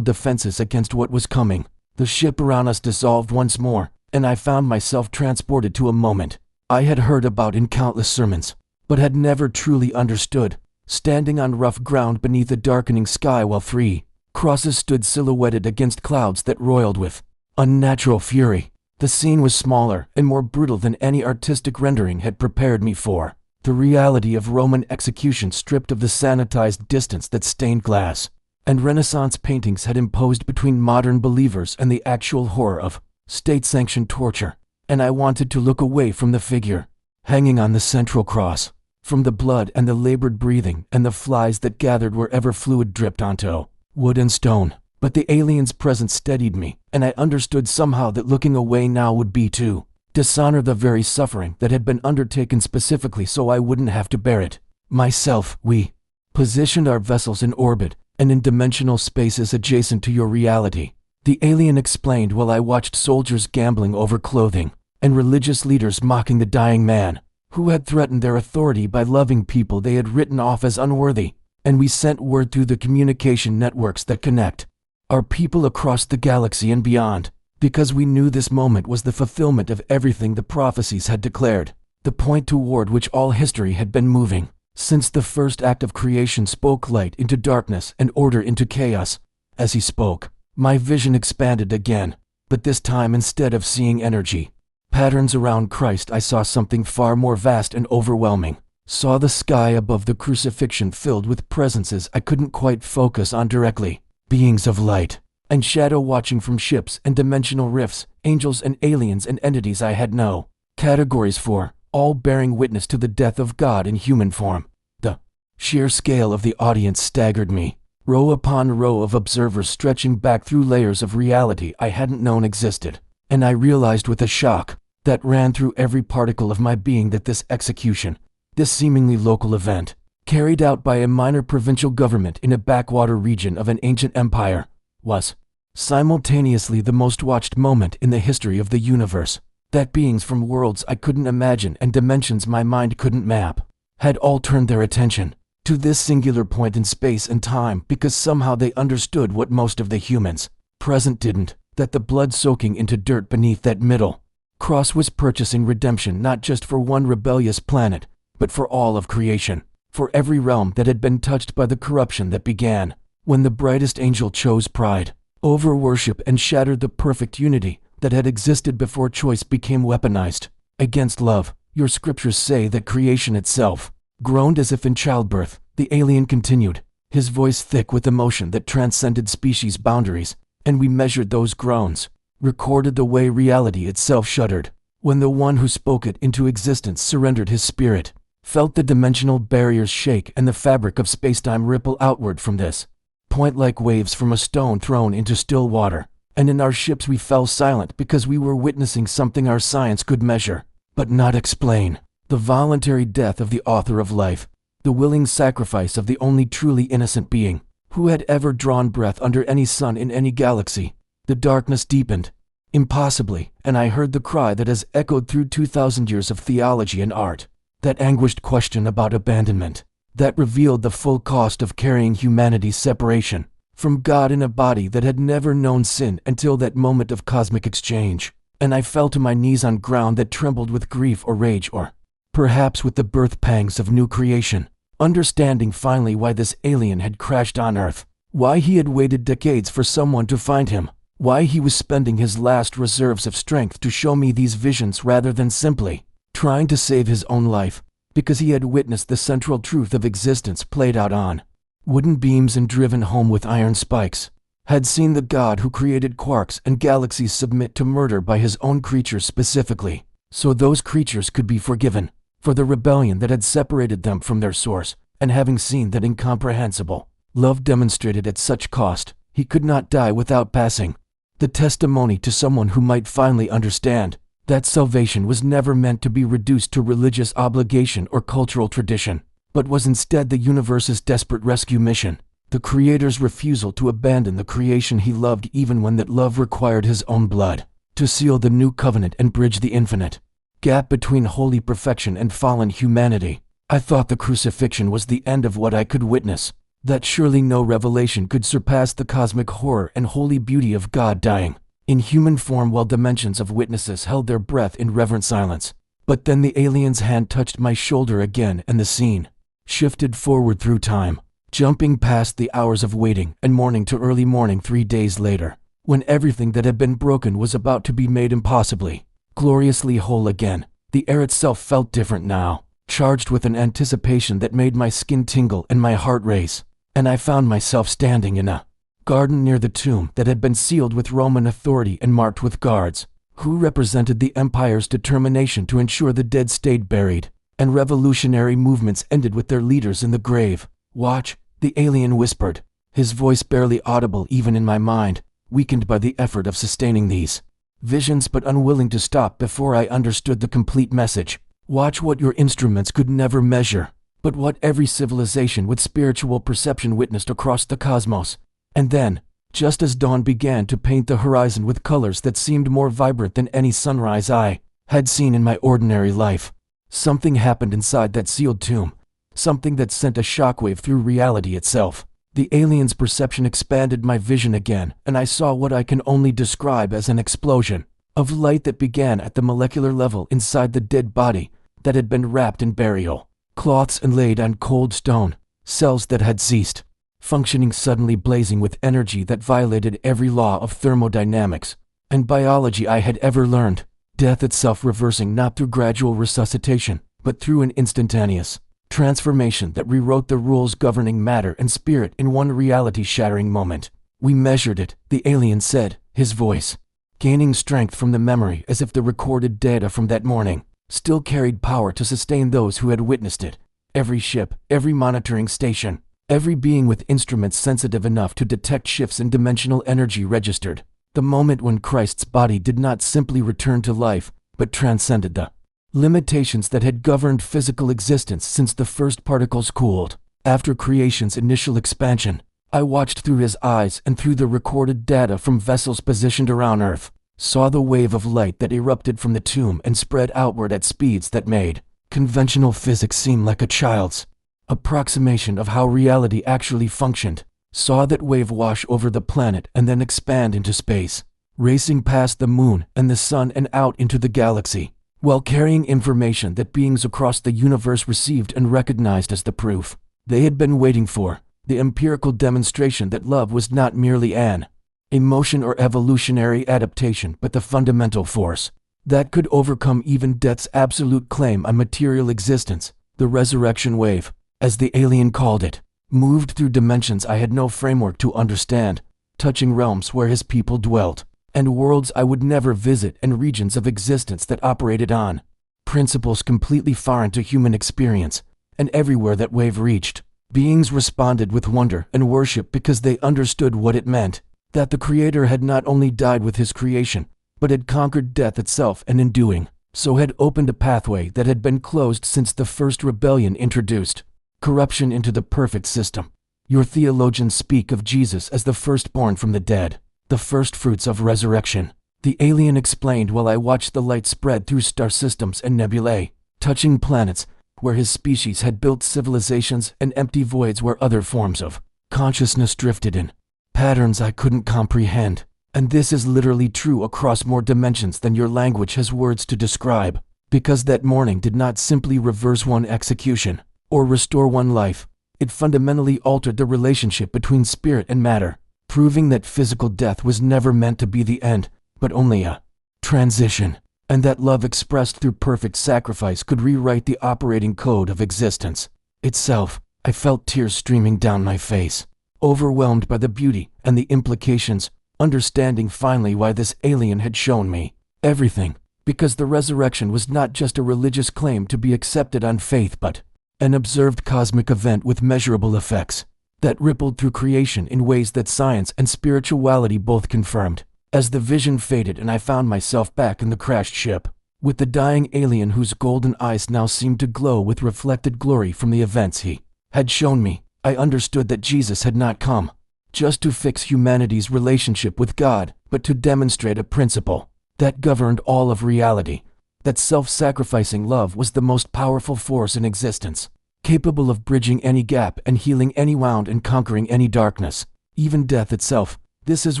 Speaker 1: defenses against what was coming, the ship around us dissolved once more, and I found myself transported to a moment I had heard about in countless sermons, but had never truly understood, standing on rough ground beneath a darkening sky while 3 crosses stood silhouetted against clouds that roiled with unnatural fury. The scene was smaller and more brutal than any artistic rendering had prepared me for. The reality of Roman execution stripped of the sanitized distance that stained glass and Renaissance paintings had imposed between modern believers and the actual horror of state-sanctioned torture. And I wanted to look away from the figure hanging on the central cross, from the blood and the labored breathing and the flies that gathered wherever fluid dripped onto wood and stone. But the alien's presence steadied me, and I understood somehow that looking away now would be to dishonor the very suffering that had been undertaken specifically so I wouldn't have to bear it myself. We positioned our vessels in orbit and in dimensional spaces adjacent to your reality, the alien explained while I watched soldiers gambling over clothing and religious leaders mocking the dying man who had threatened their authority by loving people they had written off as unworthy. And we sent word through the communication networks that connect our people across the galaxy and beyond, because we knew this moment was the fulfillment of everything the prophecies had declared, the point toward which all history had been moving. Since the first act of creation spoke light into darkness and order into chaos. As he spoke, my vision expanded again, but this time instead of seeing energy patterns around Christ, I saw something far more vast and overwhelming. Saw the sky above the crucifixion filled with presences I couldn't quite focus on directly. Beings of light and shadow watching from ships and dimensional rifts, angels and aliens and entities I had no categories for, all bearing witness to the death of God in human form. The sheer scale of the audience staggered me. Row upon row of observers stretching back through layers of reality I hadn't known existed. And I realized with a shock that ran through every particle of my being that this execution, this seemingly local event, carried out by a minor provincial government in a backwater region of an ancient empire, was simultaneously the most watched moment in the history of the universe. That beings from worlds I couldn't imagine and dimensions my mind couldn't map had all turned their attention to this singular point in space and time because somehow they understood what most of the humans present didn't, that the blood soaking into dirt beneath that middle cross was purchasing redemption not just for one rebellious planet, but for all of creation, for every realm that had been touched by the corruption that began when the brightest angel chose pride over worship and shattered the perfect unity that had existed before choice became weaponized against love. Your scriptures say that creation itself groaned as if in childbirth, the alien continued, his voice thick with emotion that transcended species boundaries, and we measured those groans, recorded the way reality itself shuddered, when the one who spoke it into existence surrendered his spirit, felt the dimensional barriers shake and the fabric of spacetime ripple outward from this point like waves from a stone thrown into still water. And in our ships we fell silent because we were witnessing something our science could measure, but not explain. The voluntary death of the author of life, the willing sacrifice of the only truly innocent being who had ever drawn breath under any sun in any galaxy. The darkness deepened, impossibly, and I heard the cry that has echoed through 2,000 years of theology and art, that anguished question about abandonment, that revealed the full cost of carrying humanity's separation from God in a body that had never known sin until that moment of cosmic exchange. And I fell to my knees on ground that trembled with grief or rage or perhaps with the birth pangs of new creation, understanding finally why this alien had crashed on Earth, why he had waited decades for someone to find him, why he was spending his last reserves of strength to show me these visions rather than simply trying to save his own life, because he had witnessed the central truth of existence played out on wooden beams and driven home with iron spikes, had seen the God who created quarks and galaxies submit to murder by his own creatures specifically, so those creatures could be forgiven for the rebellion that had separated them from their source, and having seen that incomprehensible love demonstrated at such cost, he could not die without passing the testimony to someone who might finally understand that salvation was never meant to be reduced to religious obligation or cultural tradition, but was instead the universe's desperate rescue mission, the Creator's refusal to abandon the creation he loved even when that love required his own blood to seal the new covenant and bridge the infinite. gap between holy perfection and fallen humanity. I thought the crucifixion was the end of what I could witness, that surely no revelation could surpass the cosmic horror and holy beauty of God dying in human form while dimensions of witnesses held their breath in reverent silence. But then the alien's hand touched my shoulder again and the scene shifted forward through time, jumping past the hours of waiting and mourning to early morning 3 days later, when everything that had been broken was about to be made impossibly, gloriously whole again. The air itself felt different now, charged with an anticipation that made my skin tingle and my heart race, and I found myself standing in a garden near the tomb that had been sealed with Roman authority and marked with guards, who represented the empire's determination to ensure the dead stayed buried, and revolutionary movements ended with their leaders in the grave. "Watch," the alien whispered, his voice barely audible even in my mind, weakened by the effort of sustaining these visions but unwilling to stop before I understood the complete message. "Watch what your instruments could never measure, but what every civilization with spiritual perception witnessed across the cosmos." And then, just as dawn began to paint the horizon with colors that seemed more vibrant than any sunrise I had seen in my ordinary life, something happened inside that sealed tomb, something that sent a shockwave through reality itself. The alien's perception expanded my vision again, and I saw what I can only describe as an explosion of light that began at the molecular level inside the dead body that had been wrapped in burial cloths and laid on cold stone, cells that had ceased functioning suddenly blazing with energy that violated every law of thermodynamics and biology I had ever learned, death itself reversing not through gradual resuscitation, but through an instantaneous transformation that rewrote the rules governing matter and spirit in one reality-shattering moment. "We measured it," the alien said, his voice gaining strength from the memory as if the recorded data from that morning still carried power to sustain those who had witnessed it. Every ship, every monitoring station, every being with instruments sensitive enough to detect shifts in dimensional energy registered the moment when Christ's body did not simply return to life, but transcended the limitations that had governed physical existence since the first particles cooled. After creation's initial expansion, I watched through his eyes and through the recorded data from vessels positioned around Earth, saw the wave of light that erupted from the tomb and spread outward at speeds that made conventional physics seem like a child's approximation of how reality actually functioned, saw that wave wash over the planet and then expand into space, racing past the moon and the sun and out into the galaxy, while carrying information that beings across the universe received and recognized as the proof they had been waiting for, the empirical demonstration that love was not merely an emotion or evolutionary adaptation but the fundamental force that could overcome even death's absolute claim on material existence. The resurrection wave, as the alien called it, moved through dimensions I had no framework to understand, touching realms where his people dwelt, and worlds I would never visit and regions of existence that operated on principles completely foreign to human experience. And everywhere that wave reached, beings responded with wonder and worship because they understood what it meant, that the Creator had not only died with his creation, but had conquered death itself and in doing so had opened a pathway that had been closed since the first rebellion introduced corruption into the perfect system. Your theologians speak of Jesus as the firstborn from the dead, the first fruits of resurrection, the alien explained while I watched the light spread through star systems and nebulae, touching planets where his species had built civilizations and empty voids where other forms of consciousness drifted in patterns I couldn't comprehend. And this is literally true across more dimensions than your language has words to describe, because that morning did not simply reverse one execution or restore one life. It fundamentally altered the relationship between spirit and matter, proving that physical death was never meant to be the end, but only a transition, and that love expressed through perfect sacrifice could rewrite the operating code of existence itself. I felt tears streaming down my face, overwhelmed by the beauty and the implications, understanding finally why this alien had shown me everything, because the resurrection was not just a religious claim to be accepted on faith but an observed cosmic event with measurable effects that rippled through creation in ways that science and spirituality both confirmed. As the vision faded and I found myself back in the crashed ship, with the dying alien whose golden eyes now seemed to glow with reflected glory from the events he had shown me, I understood that Jesus had not come just to fix humanity's relationship with God, but to demonstrate a principle that governed all of reality, that self-sacrificing love was the most powerful force in existence, capable of bridging any gap and healing any wound and conquering any darkness, even death itself. "This is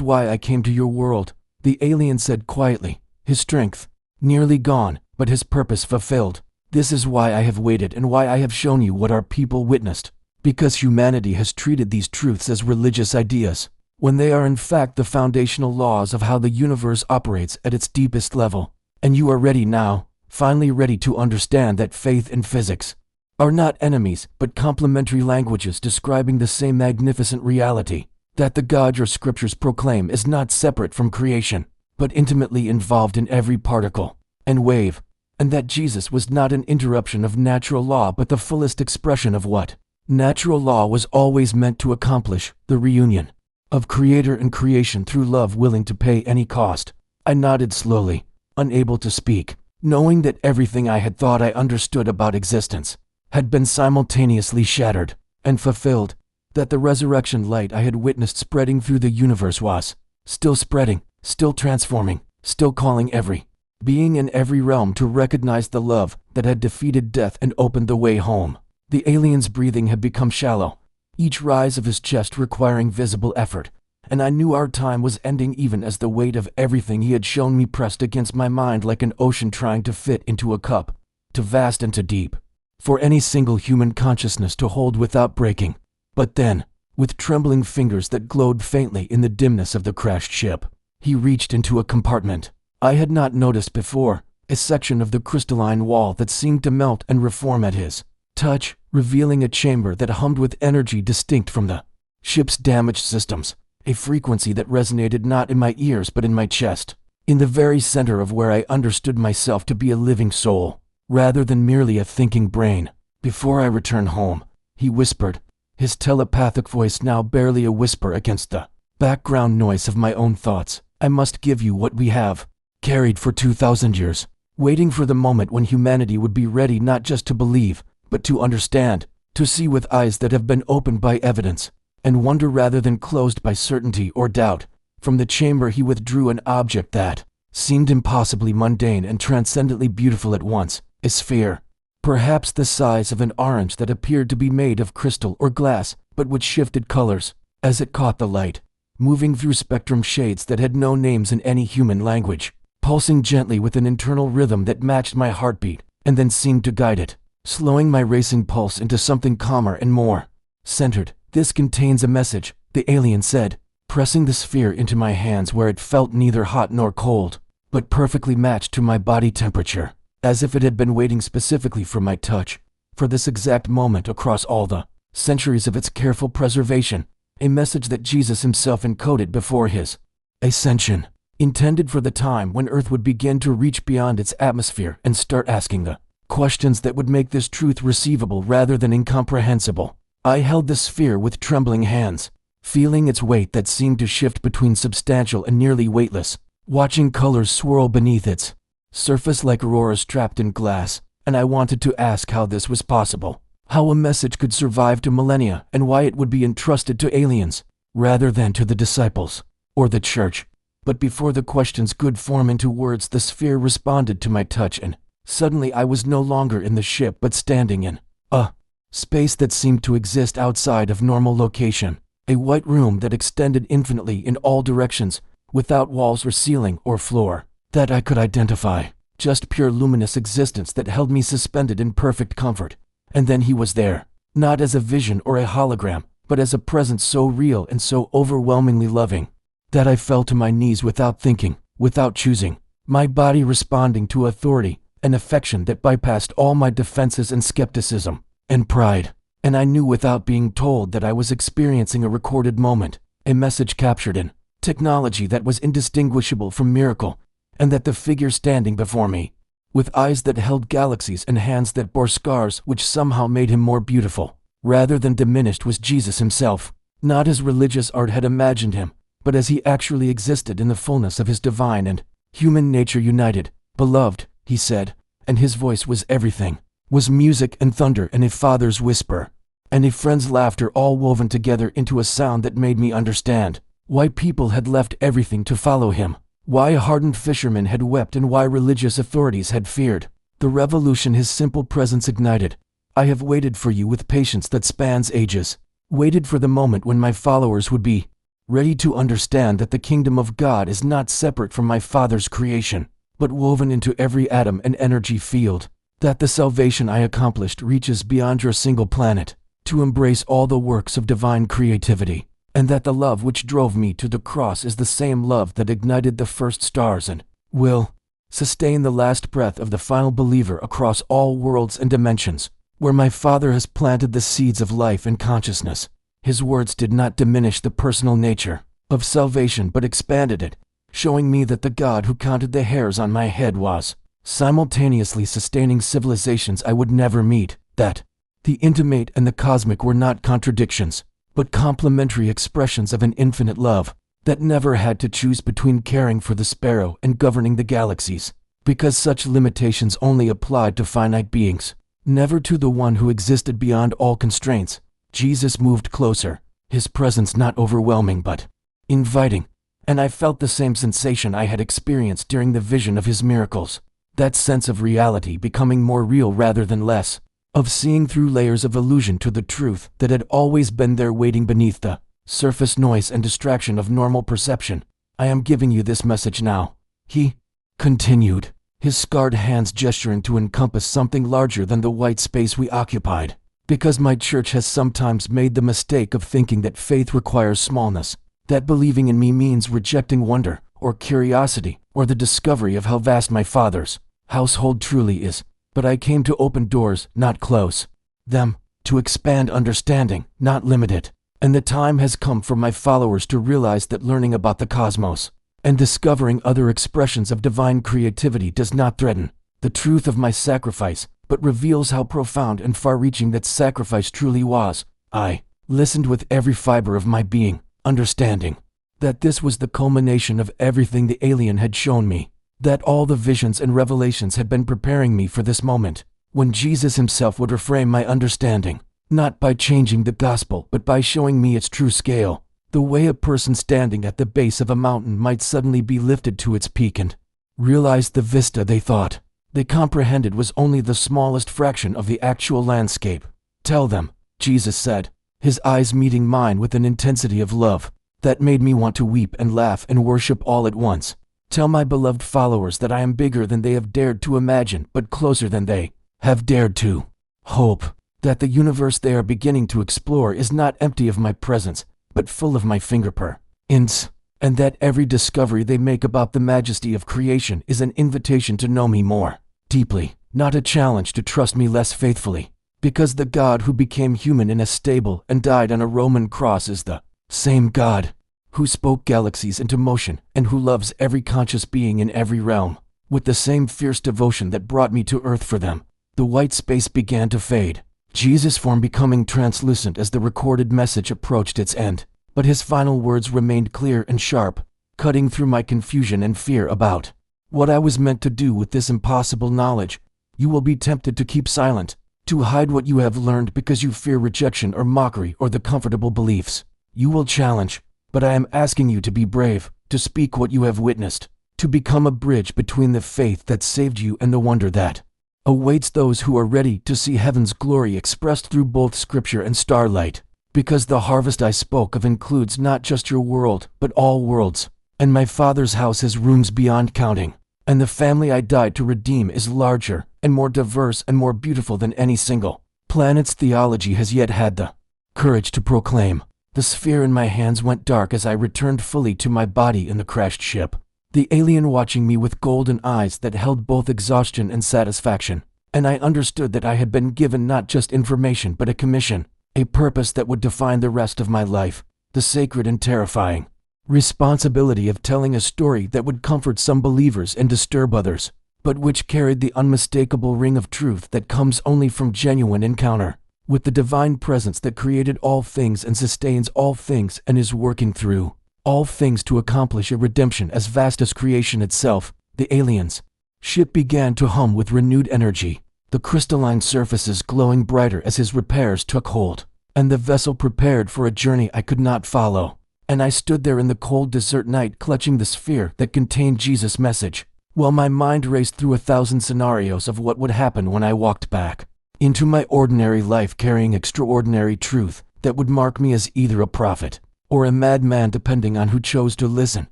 Speaker 1: why I came to your world," the alien said quietly, his strength nearly gone, but his purpose fulfilled. "This is why I have waited and why I have shown you what our people witnessed. Because humanity has treated these truths as religious ideas, when they are in fact the foundational laws of how the universe operates at its deepest level. And you are ready now, finally ready to understand that faith and physics are not enemies but complementary languages describing the same magnificent reality, that the God your scriptures proclaim is not separate from creation, but intimately involved in every particle and wave, and that Jesus was not an interruption of natural law but the fullest expression of what natural law was always meant to accomplish, the reunion of creator and creation through love willing to pay any cost." I nodded slowly, unable to speak, knowing that everything I had thought I understood about existence had been simultaneously shattered and fulfilled, that the resurrection light I had witnessed spreading through the universe was still spreading, still transforming, still calling every being in every realm to recognize the love that had defeated death and opened the way home. The alien's breathing had become shallow, each rise of his chest requiring visible effort, and I knew our time was ending even as the weight of everything he had shown me pressed against my mind like an ocean trying to fit into a cup, too vast and too deep for any single human consciousness to hold without breaking. But then, with trembling fingers that glowed faintly in the dimness of the crashed ship, he reached into a compartment I had not noticed before, a section of the crystalline wall that seemed to melt and reform at his touch, revealing a chamber that hummed with energy distinct from the ship's damaged systems, a frequency that resonated not in my ears but in my chest, in the very center of where I understood myself to be a living soul, rather than merely a thinking brain. "Before I return home," he whispered, his telepathic voice now barely a whisper against the background noise of my own thoughts, "I must give you what we have carried for 2,000 years, waiting for the moment when humanity would be ready not just to believe, but to understand, to see with eyes that have been opened by evidence, and wonder rather than closed by certainty or doubt." From the chamber he withdrew an object that seemed impossibly mundane and transcendently beautiful at once, a sphere, perhaps the size of an orange that appeared to be made of crystal or glass, but which shifted colors as it caught the light, moving through spectrum shades that had no names in any human language, pulsing gently with an internal rhythm that matched my heartbeat and then seemed to guide it, slowing my racing pulse into something calmer and more centered. "This contains a message," the alien said, pressing the sphere into my hands where it felt neither hot nor cold, but perfectly matched to my body temperature, as if it had been waiting specifically for my touch, for this exact moment across all the centuries of its careful preservation, a message that Jesus himself encoded before his ascension, intended for the time when Earth would begin to reach beyond its atmosphere and start asking the questions that would make this truth receivable rather than incomprehensible. I held the sphere with trembling hands, feeling its weight that seemed to shift between substantial and nearly weightless, watching colors swirl beneath its surface like auroras trapped in glass, and I wanted to ask how this was possible, how a message could survive to millennia, and why it would be entrusted to aliens, rather than to the disciples, or the church. But before the questions could form into words, the sphere responded to my touch, and suddenly I was no longer in the ship but standing in a space that seemed to exist outside of normal location, a white room that extended infinitely in all directions, without walls or ceiling or floor that I could identify, just pure luminous existence that held me suspended in perfect comfort. And then he was there, not as a vision or a hologram, but as a presence so real and so overwhelmingly loving, that I fell to my knees without thinking, without choosing, my body responding to authority, an affection that bypassed all my defenses and skepticism and pride. And I knew without being told that I was experiencing a recorded moment, a message captured in technology that was indistinguishable from miracle, and that the figure standing before me, with eyes that held galaxies and hands that bore scars which somehow made him more beautiful, rather than diminished, was Jesus himself, not as religious art had imagined him, but as he actually existed in the fullness of his divine and human nature united. "Beloved," he said, and his voice was everything, was music and thunder and a father's whisper, and a friend's laughter all woven together into a sound that made me understand why people had left everything to follow him, Why hardened fishermen had wept and why religious authorities had feared. The revolution his simple presence ignited. I have waited for you with patience that spans ages. Waited for the moment when my followers would be ready to understand that the kingdom of God is not separate from my Father's creation, but woven into every atom and energy field. That the salvation I accomplished reaches beyond your single planet, to embrace all the works of divine creativity, and that the love which drove me to the cross is the same love that ignited the first stars and will sustain the last breath of the final believer across all worlds and dimensions, where my Father has planted the seeds of life and consciousness. His words did not diminish the personal nature of salvation but expanded it, showing me that the God who counted the hairs on my head was simultaneously sustaining civilizations I would never meet, that the intimate and the cosmic were not contradictions, but complementary expressions of an infinite love that never had to choose between caring for the sparrow and governing the galaxies, because such limitations only applied to finite beings, never to the one who existed beyond all constraints. Jesus moved closer, his presence not overwhelming but inviting, and I felt the same sensation I had experienced during the vision of his miracles, that sense of reality becoming more real rather than less, of seeing through layers of illusion to the truth that had always been there waiting beneath the surface noise and distraction of normal perception. I am giving you this message now, he continued, his scarred hands gesturing to encompass something larger than the white space we occupied, because my church has sometimes made the mistake of thinking that faith requires smallness, that believing in me means rejecting wonder, or curiosity, or the discovery of how vast my Father's household truly is. But I came to open doors, not close them, to expand understanding, not limit it. And the time has come for my followers to realize that learning about the cosmos and discovering other expressions of divine creativity does not threaten the truth of my sacrifice, but reveals how profound and far-reaching that sacrifice truly was. I listened with every fiber of my being, understanding that this was the culmination of everything the alien had shown me, that all the visions and revelations had been preparing me for this moment, when Jesus himself would reframe my understanding, not by changing the gospel but by showing me its true scale, the way a person standing at the base of a mountain might suddenly be lifted to its peak and realize the vista they thought they comprehended was only the smallest fraction of the actual landscape. Tell them, Jesus said, his eyes meeting mine with an intensity of love that made me want to weep and laugh and worship all at once. Tell my beloved followers that I am bigger than they have dared to imagine, but closer than they have dared to hope, that the universe they are beginning to explore is not empty of my presence, but full of my fingerprints, and that every discovery they make about the majesty of creation is an invitation to know me more deeply, not a challenge to trust me less faithfully, because the God who became human in a stable and died on a Roman cross is the same God who spoke galaxies into motion and who loves every conscious being in every realm, with the same fierce devotion that brought me to earth for them. The white space began to fade, Jesus' form becoming translucent as the recorded message approached its end, but his final words remained clear and sharp, cutting through my confusion and fear about what I was meant to do with this impossible knowledge. You will be tempted to keep silent, to hide what you have learned because you fear rejection or mockery or the comfortable beliefs you will challenge. But I am asking you to be brave, to speak what you have witnessed, to become a bridge between the faith that saved you and the wonder that awaits those who are ready to see heaven's glory expressed through both scripture and starlight. Because the harvest I spoke of includes not just your world, but all worlds, and my Father's house has rooms beyond counting, and the family I died to redeem is larger and more diverse and more beautiful than any single planet's theology has yet had the courage to proclaim. The sphere in my hands went dark as I returned fully to my body in the crashed ship, the alien watching me with golden eyes that held both exhaustion and satisfaction, and I understood that I had been given not just information but a commission, a purpose that would define the rest of my life, the sacred and terrifying responsibility of telling a story that would comfort some believers and disturb others, but which carried the unmistakable ring of truth that comes only from genuine encounter with the divine presence that created all things and sustains all things and is working through all things to accomplish a redemption as vast as creation itself. The alien's ship began to hum with renewed energy, the crystalline surfaces glowing brighter as his repairs took hold, and the vessel prepared for a journey I could not follow. and I stood there in the cold desert night clutching the sphere that contained Jesus' message, while my mind raced through 1,000 scenarios of what would happen when I walked back into my ordinary life carrying extraordinary truth that would mark me as either a prophet or a madman depending on who chose to listen.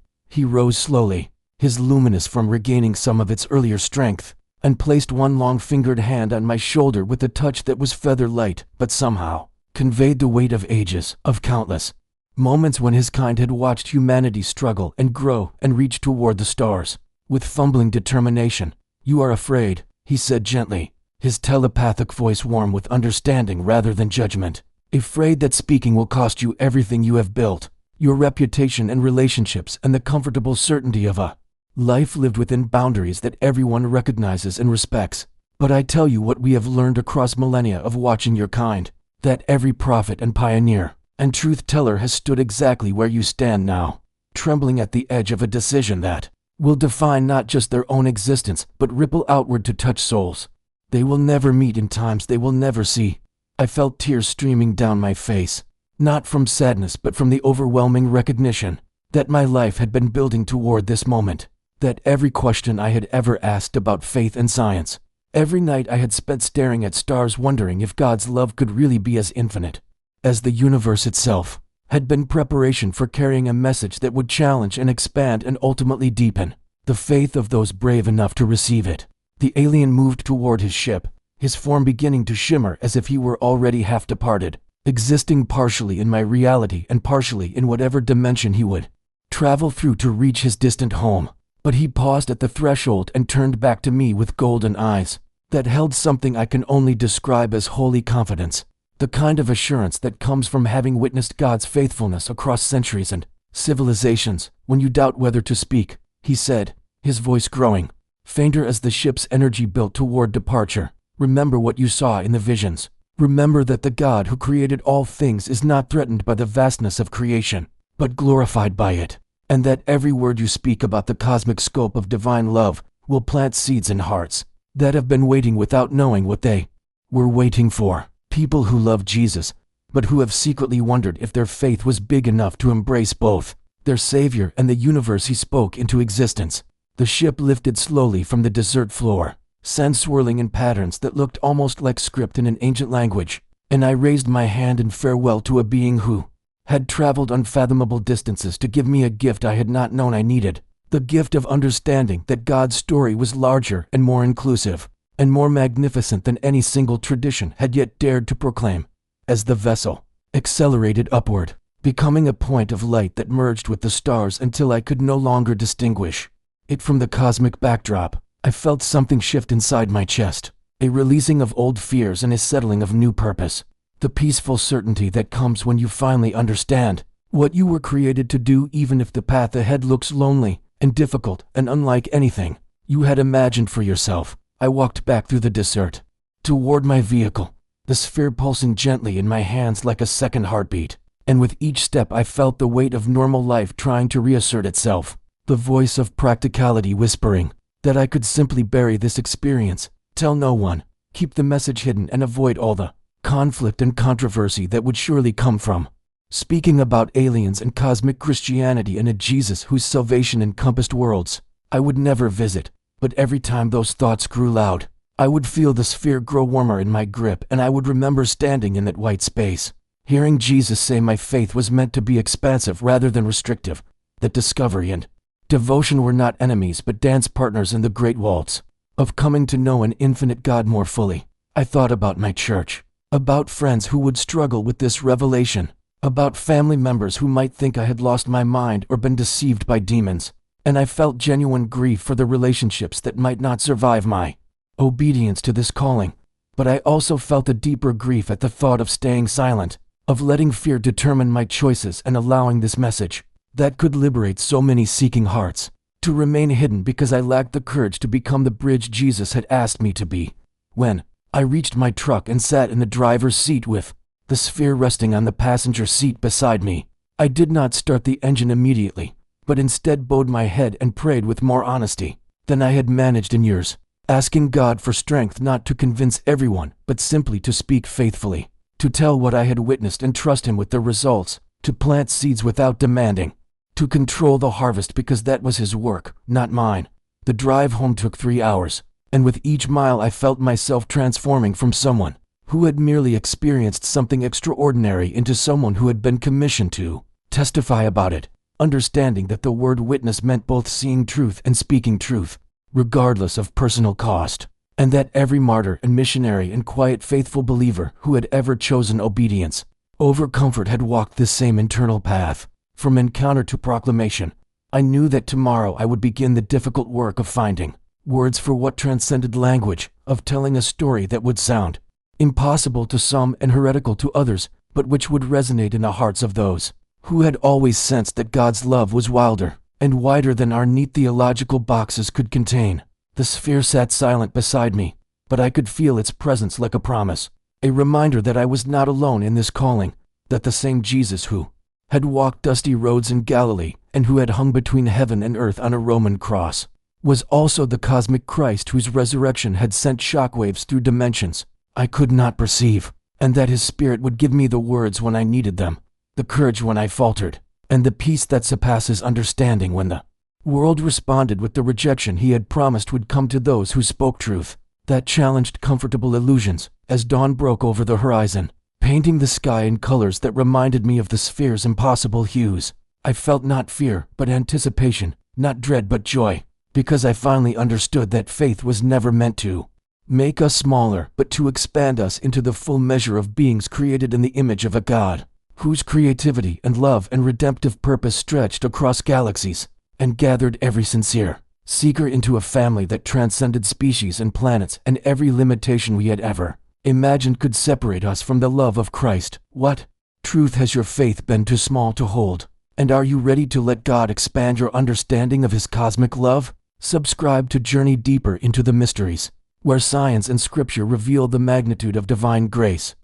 Speaker 1: He rose slowly, his luminous form regaining some of its earlier strength, and placed one long-fingered hand on my shoulder with a touch that was feather-light but somehow conveyed the weight of ages, of countless moments when his kind had watched humanity struggle and grow and reach toward the stars. With fumbling determination, "You are afraid," he said gently, his telepathic voice warm with understanding rather than judgment. "Afraid that speaking will cost you everything you have built, your reputation and relationships and the comfortable certainty of a life lived within boundaries that everyone recognizes and respects. But I tell you what we have learned across millennia of watching your kind, that every prophet and pioneer and truth teller has stood exactly where you stand now, trembling at the edge of a decision that will define not just their own existence but ripple outward to touch souls they will never meet in times they will never see." I felt tears streaming down my face, not from sadness but from the overwhelming recognition that my life had been building toward this moment, that every question I had ever asked about faith and science, every night I had spent staring at stars wondering if God's love could really be as infinite as the universe itself, had been preparation for carrying a message that would challenge and expand and ultimately deepen the faith of those brave enough to receive it. The alien moved toward his ship, his form beginning to shimmer as if he were already half departed, existing partially in my reality and partially in whatever dimension he would travel through to reach his distant home. But he paused at the threshold and turned back to me with golden eyes that held something I can only describe as holy confidence, the kind of assurance that comes from having witnessed God's faithfulness across centuries and civilizations. "When you doubt whether to speak," he said, his voice growing fainter as the ship's energy built toward departure, "remember what you saw in the visions. Remember that the God who created all things is not threatened by the vastness of creation, but glorified by it, and that every word you speak about the cosmic scope of divine love will plant seeds in hearts that have been waiting without knowing what they were waiting for. People who love Jesus, but who have secretly wondered if their faith was big enough to embrace both their Savior and the universe he spoke into existence." The ship lifted slowly from the desert floor, sand swirling in patterns that looked almost like script in an ancient language, and I raised my hand in farewell to a being who had traveled unfathomable distances to give me a gift I had not known I needed, the gift of understanding that God's story was larger and more inclusive, and more magnificent than any single tradition had yet dared to proclaim. As the vessel accelerated upward, becoming a point of light that merged with the stars until I could no longer distinguish it from the cosmic backdrop, I felt something shift inside my chest, a releasing of old fears and a settling of new purpose, the peaceful certainty that comes when you finally understand what you were created to do, even if the path ahead looks lonely and difficult and unlike anything you had imagined for yourself. I walked back through the desert, toward my vehicle, the sphere pulsing gently in my hands like a second heartbeat, and with each step I felt the weight of normal life trying to reassert itself, the voice of practicality whispering that I could simply bury this experience, tell no one, keep the message hidden and avoid all the conflict and controversy that would surely come from speaking about aliens and cosmic Christianity and a Jesus whose salvation encompassed worlds I would never visit. But every time those thoughts grew loud, I would feel the sphere grow warmer in my grip, and I would remember standing in that white space, hearing Jesus say my faith was meant to be expansive rather than restrictive, that discovery and devotion were not enemies but dance partners in the great waltz of coming to know an infinite God more fully. I thought about my church, about friends who would struggle with this revelation, about family members who might think I had lost my mind or been deceived by demons, and I felt genuine grief for the relationships that might not survive my obedience to this calling. But I also felt a deeper grief at the thought of staying silent, of letting fear determine my choices and allowing this message that could liberate so many seeking hearts to remain hidden because I lacked the courage to become the bridge Jesus had asked me to be. When I reached my truck and sat in the driver's seat with the sphere resting on the passenger seat beside me, I did not start the engine immediately, but instead bowed my head and prayed with more honesty than I had managed in years, asking God for strength not to convince everyone, but simply to speak faithfully, to tell what I had witnessed and trust Him with the results, to plant seeds without demanding, to control the harvest because that was his work, not mine. The drive home took 3 hours, and with each mile I felt myself transforming from someone who had merely experienced something extraordinary into someone who had been commissioned to testify about it, understanding that the word witness meant both seeing truth and speaking truth, regardless of personal cost, and that every martyr and missionary and quiet faithful believer who had ever chosen obedience over comfort had walked this same internal path. From encounter to proclamation, I knew that tomorrow I would begin the difficult work of finding words for what transcended language, of telling a story that would sound impossible to some and heretical to others, but which would resonate in the hearts of those who had always sensed that God's love was wilder and wider than our neat theological boxes could contain. The sphere sat silent beside me, but I could feel its presence like a promise, a reminder that I was not alone in this calling, that the same Jesus who had walked dusty roads in Galilee and who had hung between heaven and earth on a Roman cross was also the cosmic Christ whose resurrection had sent shockwaves through dimensions I could not perceive, and that his Spirit would give me the words when I needed them, the courage when I faltered, and the peace that surpasses understanding when the world responded with the rejection he had promised would come to those who spoke truth, that challenged comfortable illusions as dawn broke over the horizon, painting the sky in colors that reminded me of the sphere's impossible hues. I felt not fear but anticipation, not dread but joy, because I finally understood that faith was never meant to make us smaller but to expand us into the full measure of beings created in the image of a God whose creativity and love and redemptive purpose stretched across galaxies and gathered every sincere seeker into a family that transcended species and planets and every limitation we had ever imagined could separate us from the love of Christ. What truth has your faith been too small to hold? And are you ready to let God expand your understanding of His cosmic love? Subscribe to journey deeper into the mysteries, where science and scripture reveal the magnitude of divine grace.